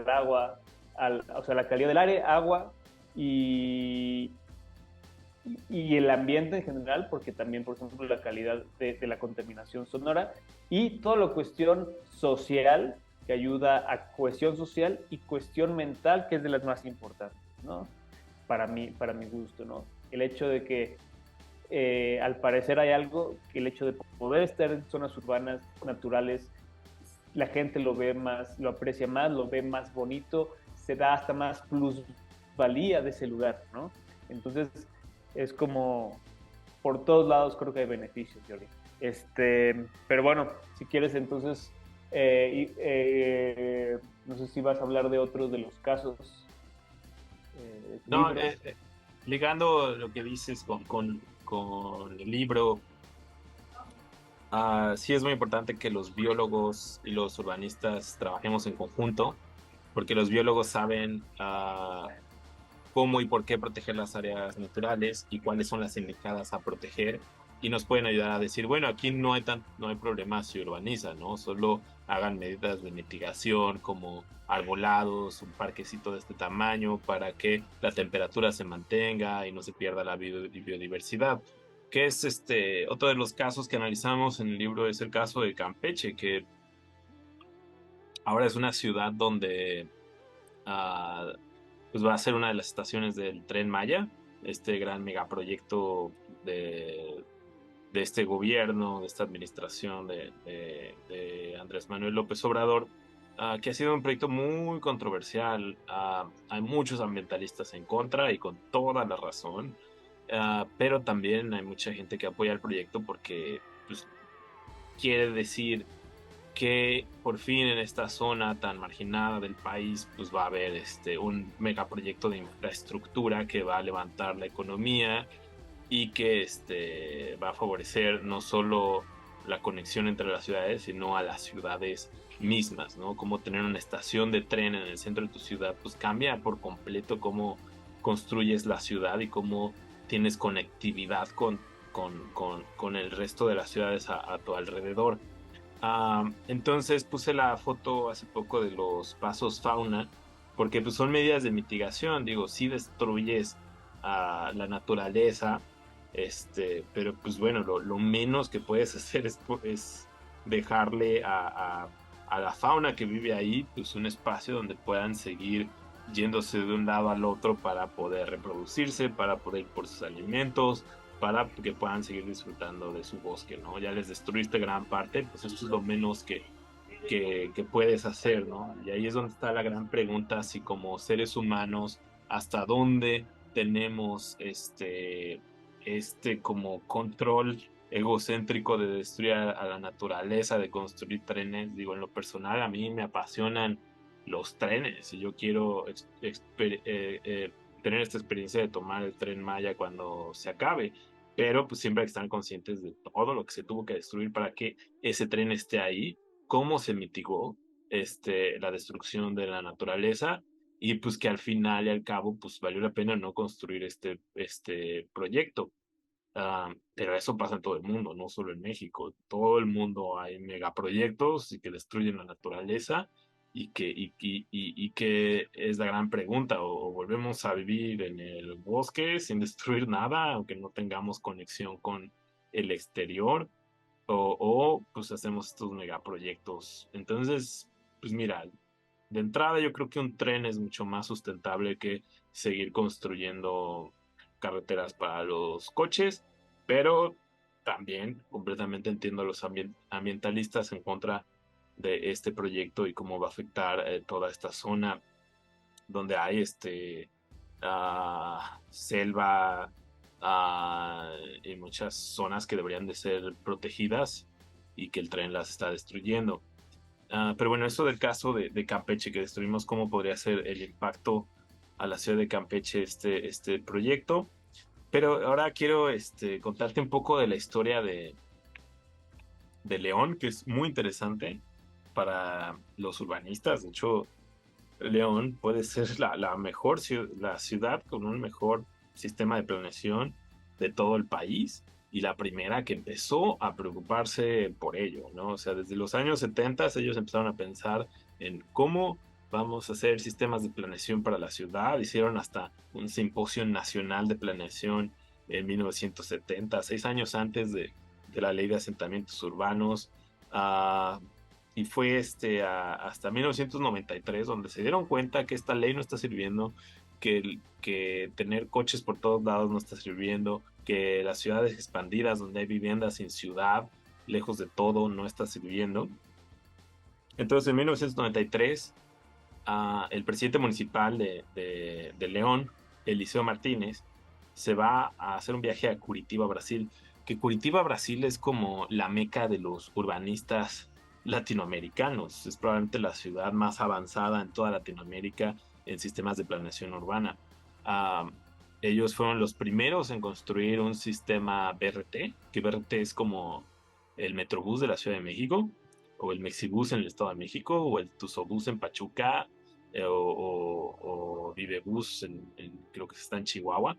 agua, o sea, la calidad del aire, agua y, y el ambiente en general, porque también, por ejemplo, la calidad de la contaminación sonora, y toda la cuestión social que ayuda a cohesión social y cuestión mental, que es de las más importantes, ¿no? Para mi gusto, ¿no? El hecho de que al parecer hay algo, que el hecho de poder estar en zonas urbanas naturales, la gente lo ve más, lo aprecia más, lo ve más bonito, se da hasta más plusvalía de ese lugar, ¿no? Entonces, es como, por todos lados creo que hay beneficios, Jordi. Pero bueno, si quieres entonces, no sé si vas a hablar de otros de los casos. No, ligando lo que dices con el libro, sí es muy importante que los biólogos y los urbanistas trabajemos en conjunto, porque los biólogos saben cómo y por qué proteger las áreas naturales y cuáles son las indicadas a proteger, y nos pueden ayudar a decir, bueno, aquí no hay problema si urbaniza, ¿no? Solo hagan medidas de mitigación como arbolados, un parquecito de este tamaño para que la temperatura se mantenga y no se pierda la biodiversidad. Que es otro de los casos que analizamos en el libro, es el caso de Campeche, que ahora es una ciudad donde pues va a ser una de las estaciones del Tren Maya, este gran megaproyecto de este gobierno, de esta administración de Andrés Manuel López Obrador, que ha sido un proyecto muy controversial. Hay muchos ambientalistas en contra y con toda la razón, pero también hay mucha gente que apoya el proyecto porque pues, quiere decir que por fin en esta zona tan marginada del país pues va a haber un megaproyecto de infraestructura que va a levantar la economía y que va a favorecer no solo la conexión entre las ciudades, sino a las ciudades mismas, ¿no? Como tener una estación de tren en el centro de tu ciudad, pues cambia por completo cómo construyes la ciudad y cómo tienes conectividad con el resto de las ciudades a tu alrededor. Entonces puse la foto hace poco de los pasos fauna, porque pues son medidas de mitigación, digo, si destruyes la naturaleza, pero pues bueno, lo menos que puedes hacer es dejarle a la fauna que vive ahí, pues un espacio donde puedan seguir yéndose de un lado al otro para poder reproducirse, para poder ir por sus alimentos, para que puedan seguir disfrutando de su bosque, ¿no? Ya les destruiste gran parte, pues eso es lo menos que puedes hacer, ¿no? Y ahí es donde está la gran pregunta, si como seres humanos, hasta dónde tenemos este como control egocéntrico de destruir a la naturaleza, de construir trenes. Digo, en lo personal, a mí me apasionan los trenes y yo quiero tener esta experiencia de tomar el Tren Maya cuando se acabe, pero pues siempre hay que estar conscientes de todo lo que se tuvo que destruir para que ese tren esté ahí, cómo se mitigó la destrucción de la naturaleza y pues que al final y al cabo pues valió la pena no construir este proyecto. Pero eso pasa en todo el mundo, no solo en México. Todo el mundo hay megaproyectos y que destruyen la naturaleza y que es la gran pregunta, o volvemos a vivir en el bosque sin destruir nada, aunque no tengamos conexión con el exterior, o pues hacemos estos megaproyectos. Entonces, pues mira, de entrada yo creo que un tren es mucho más sustentable que seguir construyendo carreteras para los coches, pero también completamente entiendo a los ambientalistas en contra de este proyecto y cómo va a afectar toda esta zona donde hay selva y muchas zonas que deberían de ser protegidas y que el tren las está destruyendo. Pero bueno, eso del caso de Campeche que destruimos, ¿cómo podría ser el impacto a la ciudad de Campeche este proyecto? Pero ahora quiero contarte un poco de la historia de León, que es muy interesante para los urbanistas. De hecho, León puede ser la mejor la ciudad con un mejor sistema de planeación de todo el país y la primera que empezó a preocuparse por ello, ¿no? O sea, desde los años 70 ellos empezaron a pensar en cómo vamos a hacer sistemas de planeación para la ciudad. Hicieron hasta un simposio nacional de planeación en 1970, 6 años antes de la ley de asentamientos urbanos. Uh, y fue hasta 1993 donde se dieron cuenta que esta ley no está sirviendo, que tener coches por todos lados no está sirviendo, que las ciudades expandidas donde hay viviendas sin ciudad, lejos de todo, no está sirviendo. Entonces en 1993 el presidente municipal de León, Eliseo Martínez, se va a hacer un viaje a Curitiba, Brasil, que Curitiba, Brasil es como la meca de los urbanistas latinoamericanos. Es probablemente la ciudad más avanzada en toda Latinoamérica en sistemas de planeación urbana. Uh, Ellos fueron los primeros en construir un sistema BRT, que BRT es como el Metrobús de la Ciudad de México, o el Mexibús en el Estado de México, o el Tuzobús en Pachuca, o Vivebus, creo que está en Chihuahua.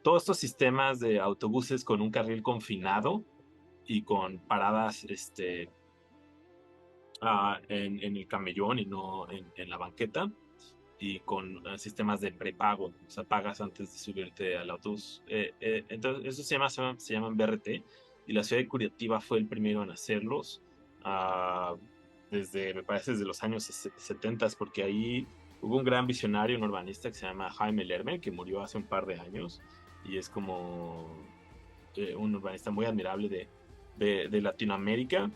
Todos estos sistemas de autobuses con un carril confinado y con paradas en el camellón y no en la banqueta, y con sistemas de prepago, o sea, pagas antes de subirte al autobús. Entonces, eso se llaman BRT, y la ciudad de Curitiba fue el primero en hacerlos, uh, me parece, desde los años 70, porque ahí hubo un gran visionario, un urbanista que se llama Jaime Lerner, que murió hace un par de años, y es como un urbanista muy admirable de Latinoamérica.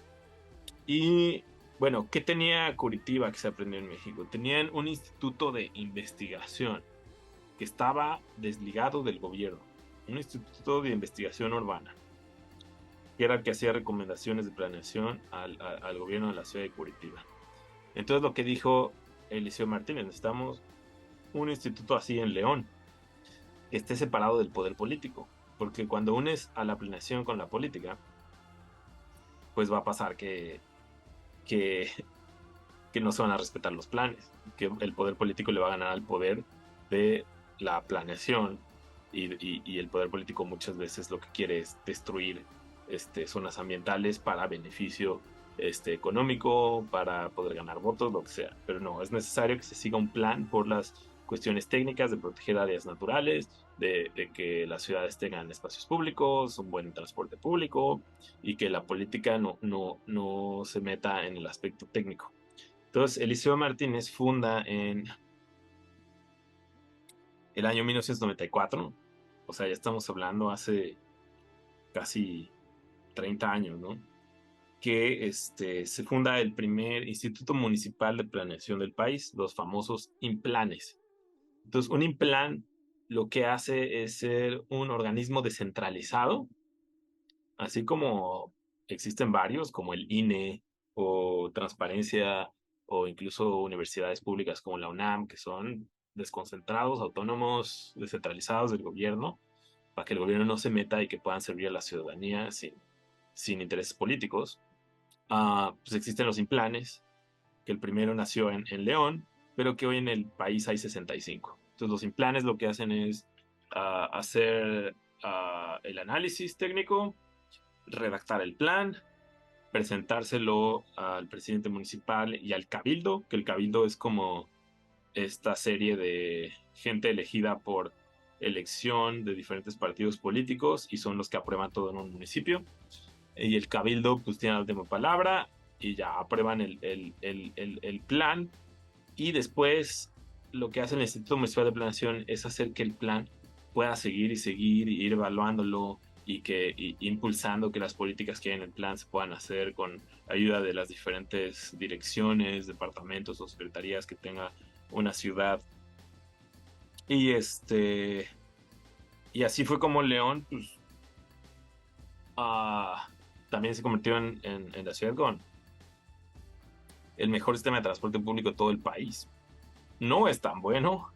Y bueno, ¿qué tenía Curitiba que se aprendió en México? Tenían un instituto de investigación que estaba desligado del gobierno, un instituto de investigación urbana, que era el que hacía recomendaciones de planeación al gobierno de la ciudad de Curitiba. Entonces lo que dijo Eliseo Martínez, necesitamos un instituto así en León, que esté separado del poder político, porque cuando unes a la planeación con la política, pues va a pasar que que no se van a respetar los planes, que el poder político le va a ganar al poder de la planeación, y el poder político muchas veces lo que quiere es destruir zonas ambientales para beneficio económico, para poder ganar votos, lo que sea. Pero no, es necesario que se siga un plan por las cuestiones técnicas de proteger áreas naturales, de que las ciudades tengan espacios públicos, un buen transporte público, y que la política no se meta en el aspecto técnico. Entonces, Eliseo Martínez funda en el año 1994, o sea, ya estamos hablando hace casi 30 años, ¿no? Que se funda el primer Instituto Municipal de Planeación del país, los famosos INPLANes. Entonces, un INPLAN lo que hace es ser un organismo descentralizado, así como existen varios, como el INE o Transparencia o incluso universidades públicas como la UNAM, que son desconcentrados, autónomos, descentralizados del gobierno, para que el gobierno no se meta y que puedan servir a la ciudadanía sin intereses políticos. Pues existen los implanes, que el primero nació en León, pero que hoy en el país hay 65. Entonces los implanes lo que hacen es hacer el análisis técnico, redactar el plan, presentárselo al presidente municipal y al cabildo, que el cabildo es como esta serie de gente elegida por elección de diferentes partidos políticos y son los que aprueban todo en un municipio. Y el cabildo pues tiene la última palabra y ya aprueban el plan y después lo que hace el Instituto Municipal de Planeación es hacer que el plan pueda seguir y seguir y ir evaluándolo y impulsando que las políticas que hay en el plan se puedan hacer con ayuda de las diferentes direcciones, departamentos o secretarías que tenga una ciudad. Y y así fue como León pues, ah, también se convirtió en la ciudad con el mejor sistema de transporte público de todo el país. No es tan bueno,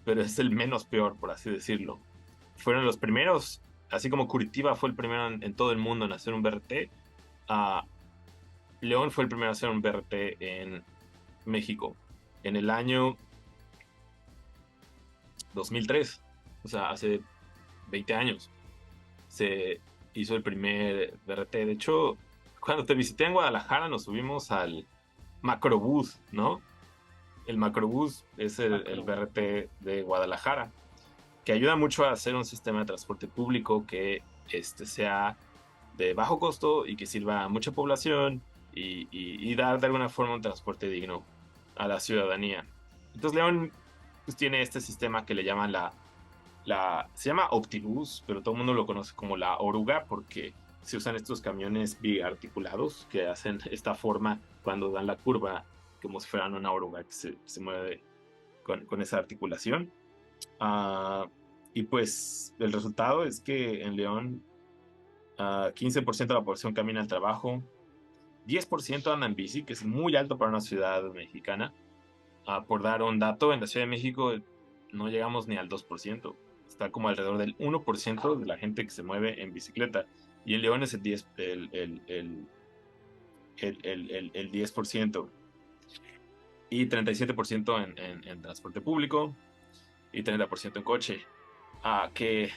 pero es el menos peor, por así decirlo. Fueron los primeros, así como Curitiba fue el primero en todo el mundo en hacer un BRT, uh, León fue el primero en hacer un BRT en México. En el año 2003, o sea, hace 20 años, se hizo el primer BRT. De hecho, cuando te visité en Guadalajara nos subimos al Macrobús, ¿no? El Macrobús es el BRT de Guadalajara, que ayuda mucho a hacer un sistema de transporte público que sea de bajo costo y que sirva a mucha población y dar de alguna forma un transporte digno a la ciudadanía. Entonces León pues, tiene este sistema que le llaman se llama Optibus, pero todo el mundo lo conoce como la oruga porque se usan estos camiones biarticulados que hacen esta forma cuando dan la curva como si fueran una oruga que se mueve con esa articulación. Y pues el resultado es que en León 15% de la población camina al trabajo, 10% anda en bici, que es muy alto para una ciudad mexicana. Por dar un dato, en la Ciudad de México no llegamos ni al 2%. Está como alrededor del 1% de la gente que se mueve en bicicleta. Y en León es el 10%. El 10% y 37% en transporte público y 30% en coche. Que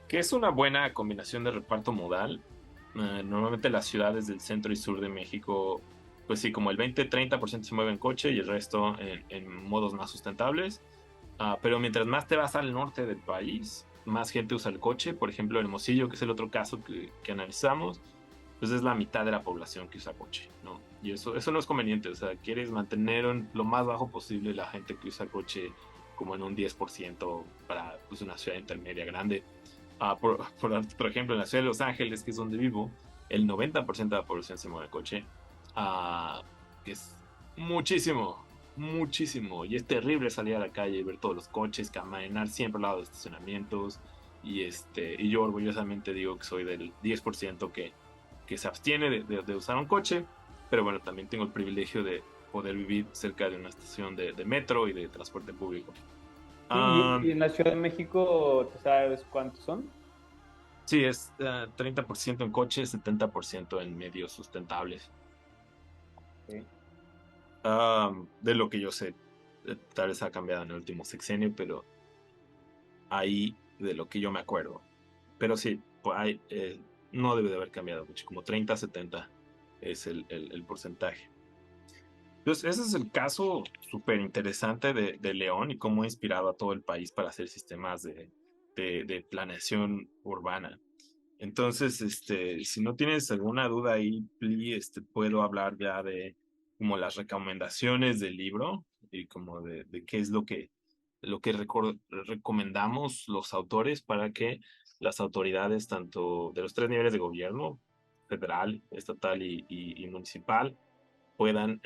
es una buena combinación de reparto modal. Normalmente las ciudades del centro y sur de México, pues sí, como el 20-30% se mueve en coche y el resto en modos más sustentables. Pero mientras más te vas al norte del país, más gente usa el coche. Por ejemplo, Hermosillo, que es el otro caso que analizamos, pues es la mitad de la población que usa coche, ¿no? Y eso no es conveniente. O sea, quieres mantener lo más bajo posible la gente que usa coche como en un 10% para pues, una ciudad intermedia grande. Por ejemplo, en la ciudad de Los Ángeles, que es donde vivo, el 90% de la población se mueve en coche, que es muchísimo, muchísimo. Y es terrible salir a la calle y ver todos los coches, caminar siempre al lado de estacionamientos. Y yo orgullosamente digo que soy del 10% que se abstiene de usar un coche, pero bueno, también tengo el privilegio de poder vivir cerca de una estación de metro y de transporte público. Y en la Ciudad de México, ¿tú sabes cuántos son? Sí, es 30% en coches, 70% en medios sustentables. Sí. De lo que yo sé, tal vez ha cambiado en el último sexenio, pero ahí de lo que yo me acuerdo. Pero sí, pues no debe de haber cambiado mucho, como 30-70 es el porcentaje. Entonces, ese es el caso súper interesante de León y cómo ha inspirado a todo el país para hacer sistemas de planeación urbana. Entonces, si no tienes alguna duda ahí, puedo hablar ya de como las recomendaciones del libro y como de qué es lo que lo que recomendamos los autores para que las autoridades, tanto de los tres niveles de gobierno, federal, estatal y municipal, puedan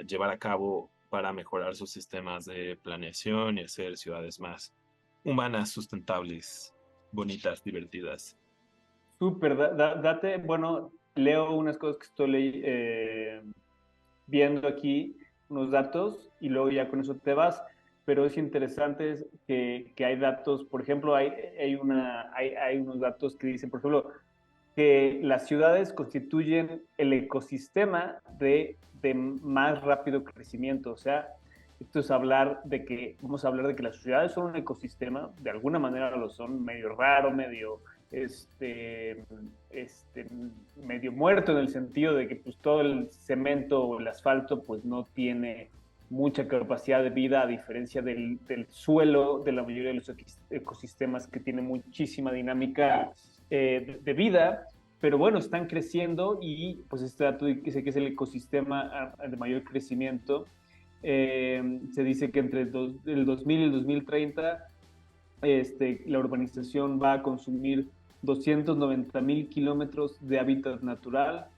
llevar a cabo para mejorar sus sistemas de planeación y hacer ciudades más humanas, sustentables, bonitas, divertidas. Súper, date, bueno, leo unas cosas que estoy viendo aquí, unos datos, y luego ya con eso te vas, pero es interesante que hay datos, por ejemplo, hay unos datos que dicen, por ejemplo, que las ciudades constituyen el ecosistema de más rápido crecimiento. O sea, esto es vamos a hablar de que las ciudades son un ecosistema, de alguna manera lo son, medio raro, este, este, medio muerto en el sentido de que pues, todo el cemento o el asfalto pues no tiene mucha capacidad de vida a diferencia del suelo de la mayoría de los ecosistemas que tiene muchísima dinámica de vida, pero bueno, están creciendo y pues este dato dice que es el ecosistema de mayor crecimiento. Se dice que entre el 2000 y el 2030 la urbanización va a consumir 290,000 kilómetros de hábitat natural,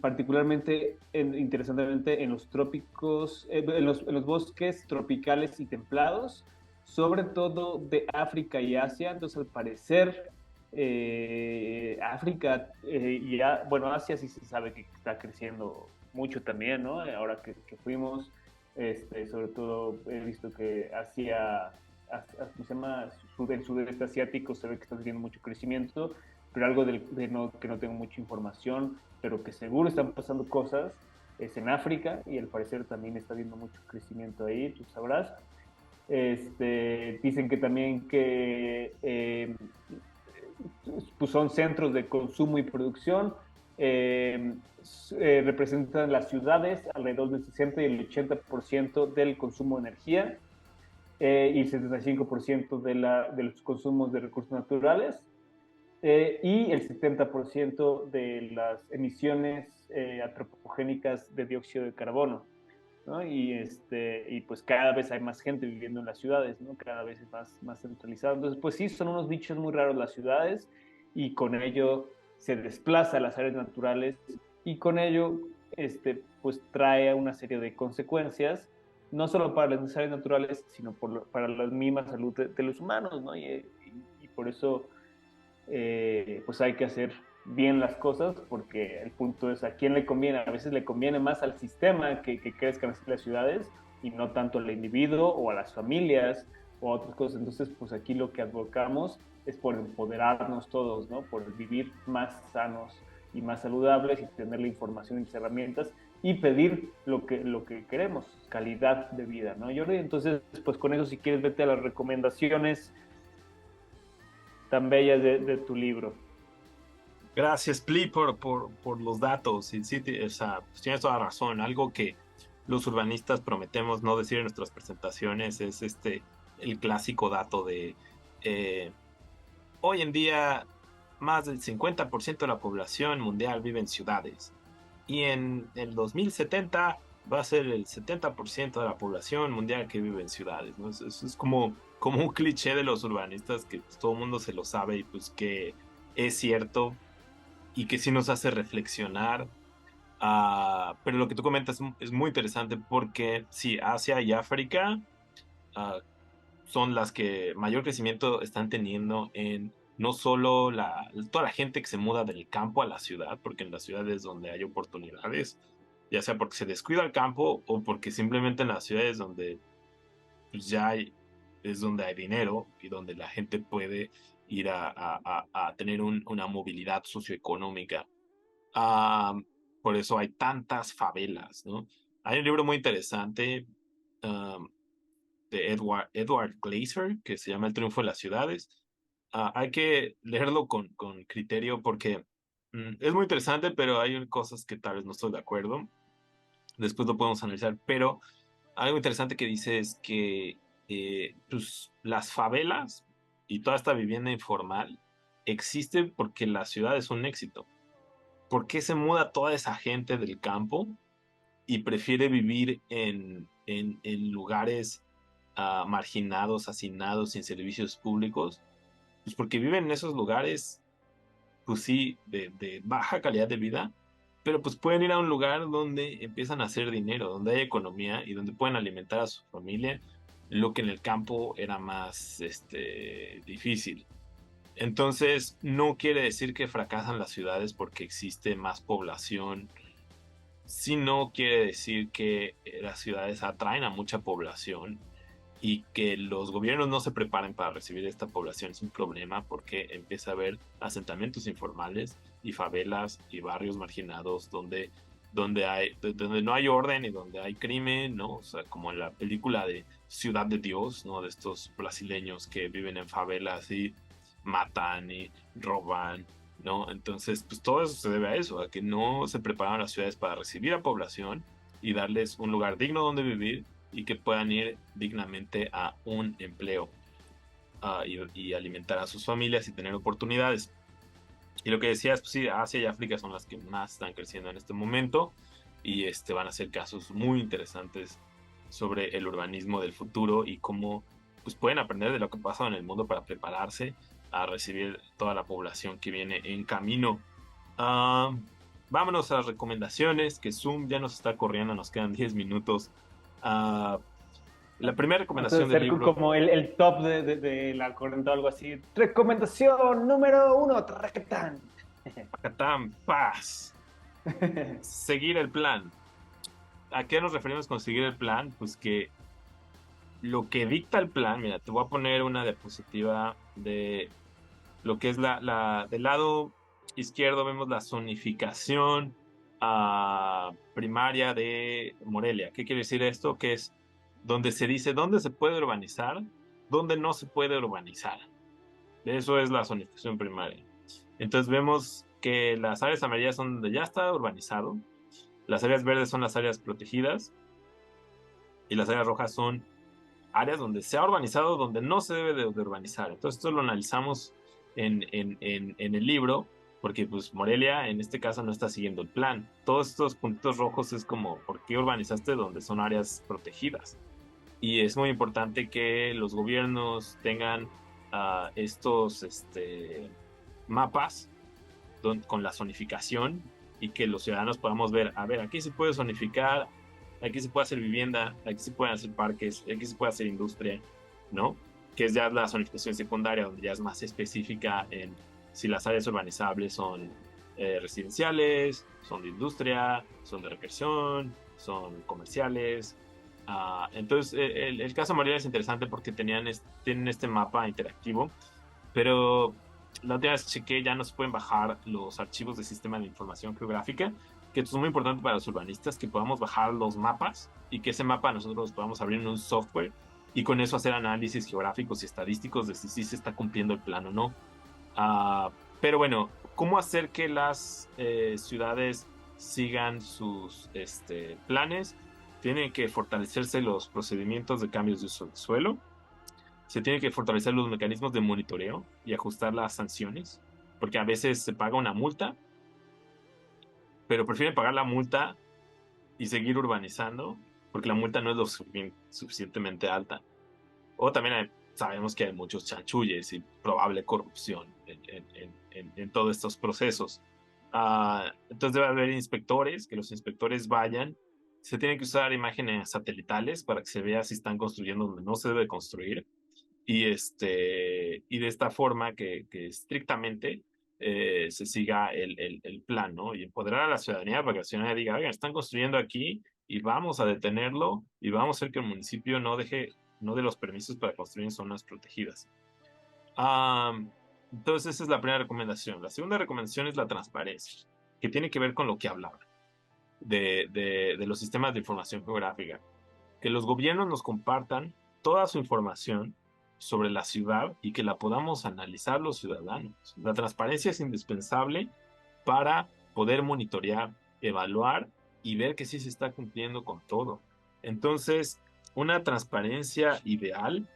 particularmente, interesantemente, en los trópicos, en los bosques tropicales y templados, sobre todo de África y Asia. Entonces, al parecer, África bueno, Asia sí se sabe que está creciendo mucho también, ¿no? Ahora que fuimos, sobre todo he visto que Asia, ¿cómo se llama? El sudeste asiático se ve que está teniendo mucho crecimiento, pero algo que no tengo mucha información, pero que seguro están pasando cosas, es en África y al parecer también está habiendo mucho crecimiento ahí, tú sabrás. Dicen que también que pues son centros de consumo y producción, representan las ciudades alrededor del 60 y el 80% del consumo de energía, y el 75% de los consumos de recursos naturales, y el 70% de las emisiones antropogénicas de dióxido de carbono, ¿no? Y pues cada vez hay más gente viviendo en las ciudades, ¿no? Cada vez es más centralizado. Entonces, pues sí, son unos bichos muy raros las ciudades y con ello se desplaza las áreas naturales y con ello, pues trae una serie de consecuencias, no solo para las áreas naturales, sino para la misma salud de los humanos, ¿no? Y por eso pues hay que hacer bien las cosas porque el punto es a quién le conviene. A veces le conviene más al sistema que crezcan las ciudades y no tanto al individuo o a las familias o a otras cosas. Entonces, pues aquí lo que advocamos es por empoderarnos todos, ¿no? Por vivir más sanos y más saludables y tener la información y las herramientas y pedir lo que queremos, calidad de vida, ¿no, Jordi? Entonces, pues con eso, si quieres, vete a las recomendaciones tan bellas de tu libro. Gracias, Pli, por los datos. Y sí, o sea, pues tienes toda razón. Algo que los urbanistas prometemos no decir en nuestras presentaciones es el clásico dato de eh, hoy en día más del 50% de la población mundial vive en ciudades y en el 2070 va a ser el 70% de la población mundial que vive en ciudades, ¿no? Eso es como un cliché de los urbanistas que pues, todo el mundo se lo sabe y pues que es cierto y que sí nos hace reflexionar. Pero lo que tú comentas es muy interesante porque sí, Asia y África uh, son las que mayor crecimiento están teniendo en no solo toda la gente que se muda del campo a la ciudad, porque en las ciudades donde hay oportunidades, ya sea porque se descuida el campo o porque simplemente en las ciudades donde pues, es donde hay dinero y donde la gente puede ir a tener una movilidad socioeconómica. Ah, por eso hay tantas favelas, ¿no? Hay un libro muy interesante um, de Edward Glaeser que se llama El triunfo de las ciudades. Hay que leerlo con criterio porque es muy interesante, pero hay cosas que tal vez no estoy de acuerdo. Después lo podemos analizar, pero algo interesante que dice es que pues, las favelas y toda esta vivienda informal existen porque la ciudad es un éxito. ¿Por qué se muda toda esa gente del campo y prefiere vivir en lugares marginados, hacinados, sin servicios públicos, pues porque viven en esos lugares, pues sí, de baja calidad de vida, pero pues pueden ir a un lugar donde empiezan a hacer dinero, donde hay economía y donde pueden alimentar a su familia, lo que en el campo era más difícil. Entonces, no quiere decir que fracasan las ciudades porque existe más población, sino quiere decir que las ciudades atraen a mucha población y que los gobiernos no se preparen para recibir esta población es un problema porque empieza a haber asentamientos informales y favelas y barrios marginados donde no hay orden y donde hay crimen, ¿no? O sea, como en la película de Ciudad de Dios, ¿no? De estos brasileños que viven en favelas y matan y roban, ¿no? Entonces, pues todo eso se debe a eso, a que no se prepararon las ciudades para recibir a población y darles un lugar digno donde vivir y que puedan ir dignamente a un empleo y alimentar a sus familias y tener oportunidades. Y lo que decías, pues sí, Asia y África son las que más están creciendo en este momento y van a ser casos muy interesantes sobre el urbanismo del futuro y cómo pues, pueden aprender de lo que pasa en el mundo para prepararse a recibir toda la población que viene en camino. Ah, vámonos a las recomendaciones, que Zoom ya nos está corriendo, nos quedan 10 minutos. Ah, la primera Vamos a recomendación del hacer libro, como el top de la corriente o algo así. Recomendación número 1. Traquetán. Catán, paz, seguir el plan. ¿A qué nos referimos con seguir el plan? Pues que lo que dicta el plan, mira, te voy a poner una diapositiva de lo que es del lado izquierdo vemos la zonificación primaria de Morelia. ¿Qué quiere decir esto? Que es donde se dice dónde se puede urbanizar, dónde no se puede urbanizar. Eso es la zonificación primaria. Entonces vemos que las áreas amarillas son donde ya está urbanizado, las áreas verdes son las áreas protegidas y las áreas rojas son áreas donde se ha urbanizado, donde no se debe de urbanizar. Entonces esto lo analizamos en el libro, porque pues Morelia en este caso no está siguiendo el plan. Todos estos puntitos rojos es como, ¿por qué urbanizaste donde son áreas protegidas? Y es muy importante que los gobiernos tengan estos mapas con la zonificación y que los ciudadanos podamos ver, a ver, aquí se puede zonificar, aquí se puede hacer vivienda, aquí se pueden hacer parques, aquí se puede hacer industria, ¿no? Que es ya la zonificación secundaria, donde ya es más específica en si las áreas urbanizables son residenciales, son de industria, son de recreación, son comerciales. Entonces, el caso de Morelia es interesante porque tienen este mapa interactivo, pero la última vez chequé, ya no se pueden bajar los archivos de sistema de información geográfica, que esto es muy importante para los urbanistas, que podamos bajar los mapas y que ese mapa nosotros podamos abrir en un software y con eso hacer análisis geográficos y estadísticos de si sí se está cumpliendo el plan o no. Pero bueno, ¿cómo hacer que las ciudades sigan sus planes? Tienen que fortalecerse los procedimientos de cambios de uso del suelo. Se tienen que fortalecer los mecanismos de monitoreo y ajustar las sanciones, porque a veces se paga una multa, pero prefieren pagar la multa y seguir urbanizando, porque la multa no es lo suficientemente alta. O también sabemos que hay muchos chanchulles y probable corrupción en todos estos procesos. Entonces debe haber inspectores, que los inspectores vayan. Se tienen que usar imágenes satelitales para que se vea si están construyendo donde no se debe construir y de esta forma que estrictamente se siga el plan, ¿no? Y empoderar a la ciudadanía para que la ciudadanía diga, oigan, están construyendo aquí y vamos a detenerlo y vamos a hacer que el municipio no dé los permisos para construir en zonas protegidas. Entonces esa es la primera recomendación. La segunda recomendación es la transparencia, que tiene que ver con lo que hablaba de los sistemas de información geográfica. Que los gobiernos nos compartan toda su información sobre la ciudad y que la podamos analizar los ciudadanos. La transparencia es indispensable para poder monitorear, evaluar y ver que sí se está cumpliendo con todo. Entonces, una transparencia ideal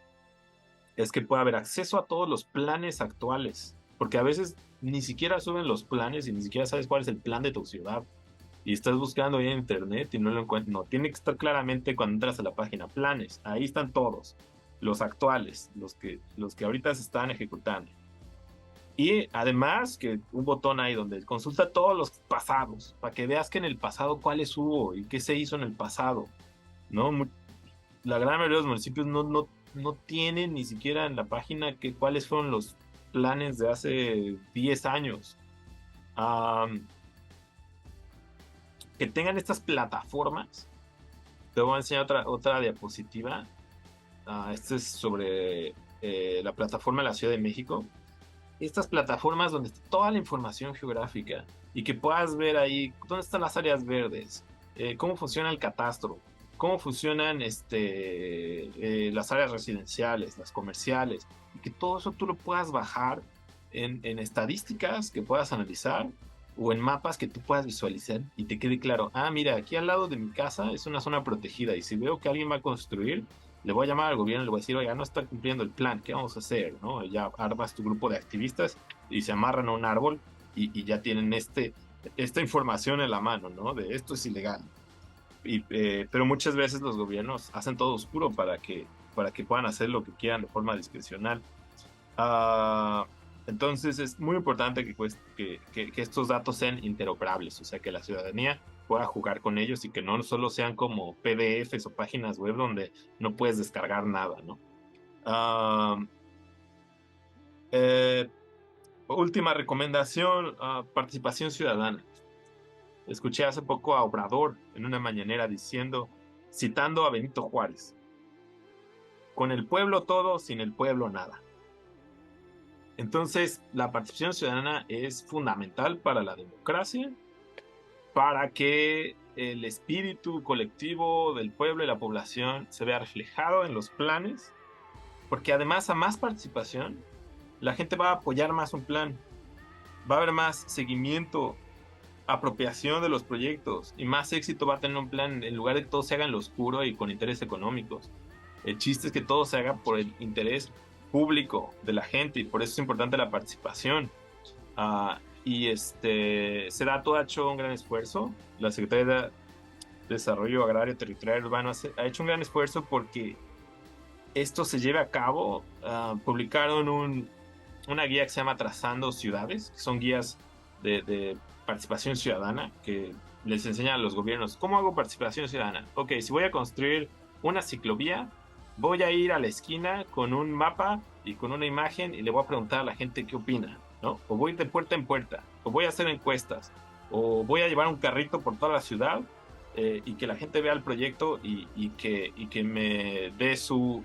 es que pueda haber acceso a todos los planes actuales, porque a veces ni siquiera suben los planes y ni siquiera sabes cuál es el plan de tu ciudad. y estás buscando ahí en internet y no lo encuentras. No, tiene que estar claramente cuando entras a la página planes. Ahí están todos, los actuales, los que ahorita se están ejecutando. Y además que un botón ahí donde consulta todos los pasados, para que veas que en el pasado cuáles hubo y qué se hizo en el pasado, ¿no? La gran mayoría de los municipios no tienen ni siquiera en la página cuáles fueron los planes de hace 10 años. Que tengan estas plataformas. Te voy a enseñar otra diapositiva. Este es sobre la plataforma de la Ciudad de México. Estas plataformas donde está toda la información geográfica y que puedas ver ahí dónde están las áreas verdes, cómo funciona el catastro, cómo funcionan las áreas residenciales, las comerciales, y que todo eso tú lo puedas bajar en estadísticas que puedas analizar o en mapas que tú puedas visualizar y te quede claro, mira, aquí al lado de mi casa es una zona protegida y si veo que alguien va a construir, le voy a llamar al gobierno y le voy a decir, oiga, no está cumpliendo el plan, ¿qué vamos a hacer? ¿No? Ya armas tu grupo de activistas y se amarran a un árbol y ya tienen esta información en la mano, ¿no? De esto es ilegal. Pero muchas veces los gobiernos hacen todo oscuro para que puedan hacer lo que quieran de forma discrecional. Entonces es muy importante que estos datos sean interoperables, o sea, que la ciudadanía pueda jugar con ellos y que no solo sean como PDFs o páginas web donde no puedes descargar nada, ¿no? Última recomendación, participación ciudadana. Escuché hace poco a Obrador en una mañanera citando a Benito Juárez: con el pueblo todo, sin el pueblo nada. Entonces, la participación ciudadana es fundamental para la democracia, para que el espíritu colectivo del pueblo y la población se vea reflejado en los planes, porque además a más participación, la gente va a apoyar más un plan, va a haber más seguimiento, apropiación de los proyectos y más éxito va a tener un plan en lugar de que todo se haga en lo oscuro y con intereses económicos. El chiste es que todo se haga por el interés público de la gente y por eso es importante la participación. SEDATU ha hecho un gran esfuerzo. La Secretaría de Desarrollo Agrario, Territorial y Urbano ha hecho un gran esfuerzo porque esto se lleve a cabo. Publicaron una guía que se llama Trazando Ciudades, que son guías de participación ciudadana que les enseñan a los gobiernos cómo hago participación ciudadana. Ok, si voy a construir una ciclovía, voy a ir a la esquina con un mapa y con una imagen y le voy a preguntar a la gente qué opina, ¿no? O voy de puerta en puerta, o voy a hacer encuestas, o voy a llevar un carrito por toda la ciudad y que la gente vea el proyecto y que me dé su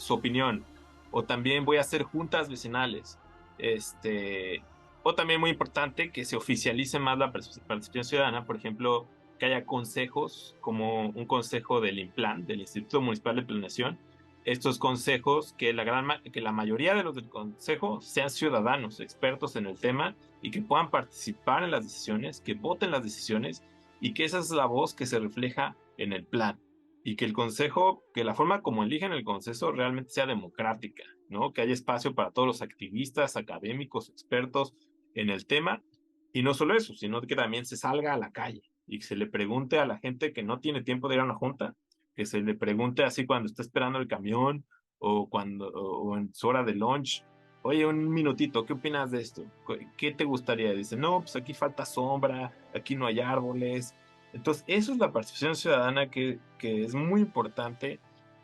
opinión. O también voy a hacer juntas vecinales. O también muy importante que se oficialice más la participación ciudadana, por ejemplo, que haya consejos como un consejo del INPLAN, del Instituto Municipal de Planeación. Estos consejos, que la mayoría de los del consejo sean ciudadanos, expertos en el tema y que puedan participar en las decisiones, que voten las decisiones y que esa es la voz que se refleja en el plan. Y que el consejo, que la forma como eligen el consejo realmente sea democrática, ¿no? Que haya espacio para todos los activistas, académicos, expertos en el tema. Y no solo eso, sino que también se salga a la calle y que se le pregunte a la gente que no tiene tiempo de ir a una junta, que se le pregunte así cuando está esperando el camión o en su hora de lunch: oye, un minutito, ¿qué opinas de esto? ¿Qué te gustaría? Dice, no, pues aquí falta sombra, aquí no hay árboles. Entonces, eso es la participación ciudadana que es muy importante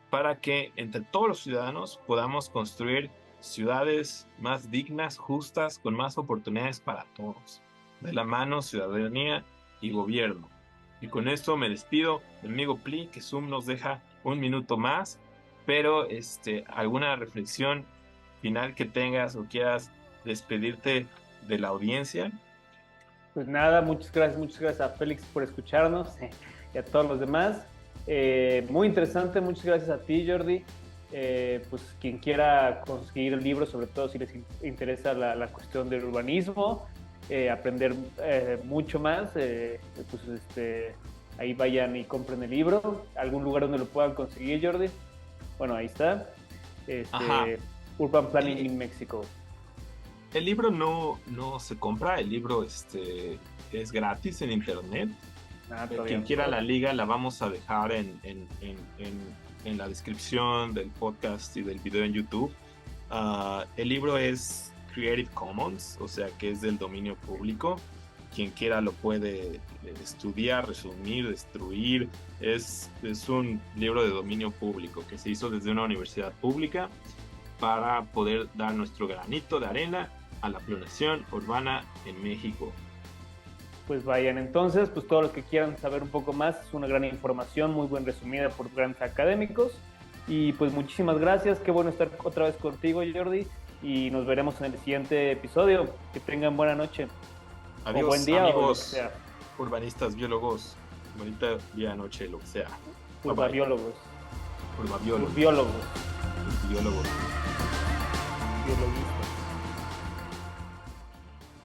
para que entre todos los ciudadanos podamos construir ciudades más dignas, justas, con más oportunidades para todos. De la mano, ciudadanía y gobierno. Y con esto me despido, mi amigo Pli, que Zoom nos deja un minuto más, pero alguna reflexión final que tengas o quieras despedirte de la audiencia. Pues nada, muchas gracias a Félix por escucharnos y a todos los demás. Muy interesante, muchas gracias a ti, Jordi. Pues quien quiera conseguir el libro, sobre todo si les interesa la cuestión del urbanismo, aprender mucho más, ahí vayan y compren el libro. ¿Algún lugar donde lo puedan conseguir, Jordi? Bueno, ahí está. Urban Planning in Mexico. El libro no se compra, el libro es gratis en internet. Quien quiera la liga la vamos a dejar en la descripción del podcast y del video en YouTube. El libro es Creative Commons, o sea que es del dominio público. Quien quiera lo puede estudiar, resumir, destruir. Es un libro de dominio público que se hizo desde una universidad pública para poder dar nuestro granito de arena a la planeación urbana en México. Pues vayan entonces, pues todos los que quieran saber un poco más, es una gran información, muy bien resumida por grandes académicos. Y pues muchísimas gracias, qué bueno estar otra vez contigo, Jordi, y nos veremos en el siguiente episodio. Que tengan buena noche. Adiós, o buen día, amigos, o lo que sea. Urbanistas, biólogos, bonita día, noche, lo que sea. Urbabiólogos. Urbabiólogos. Biólogos. Biólogos. Biologistas.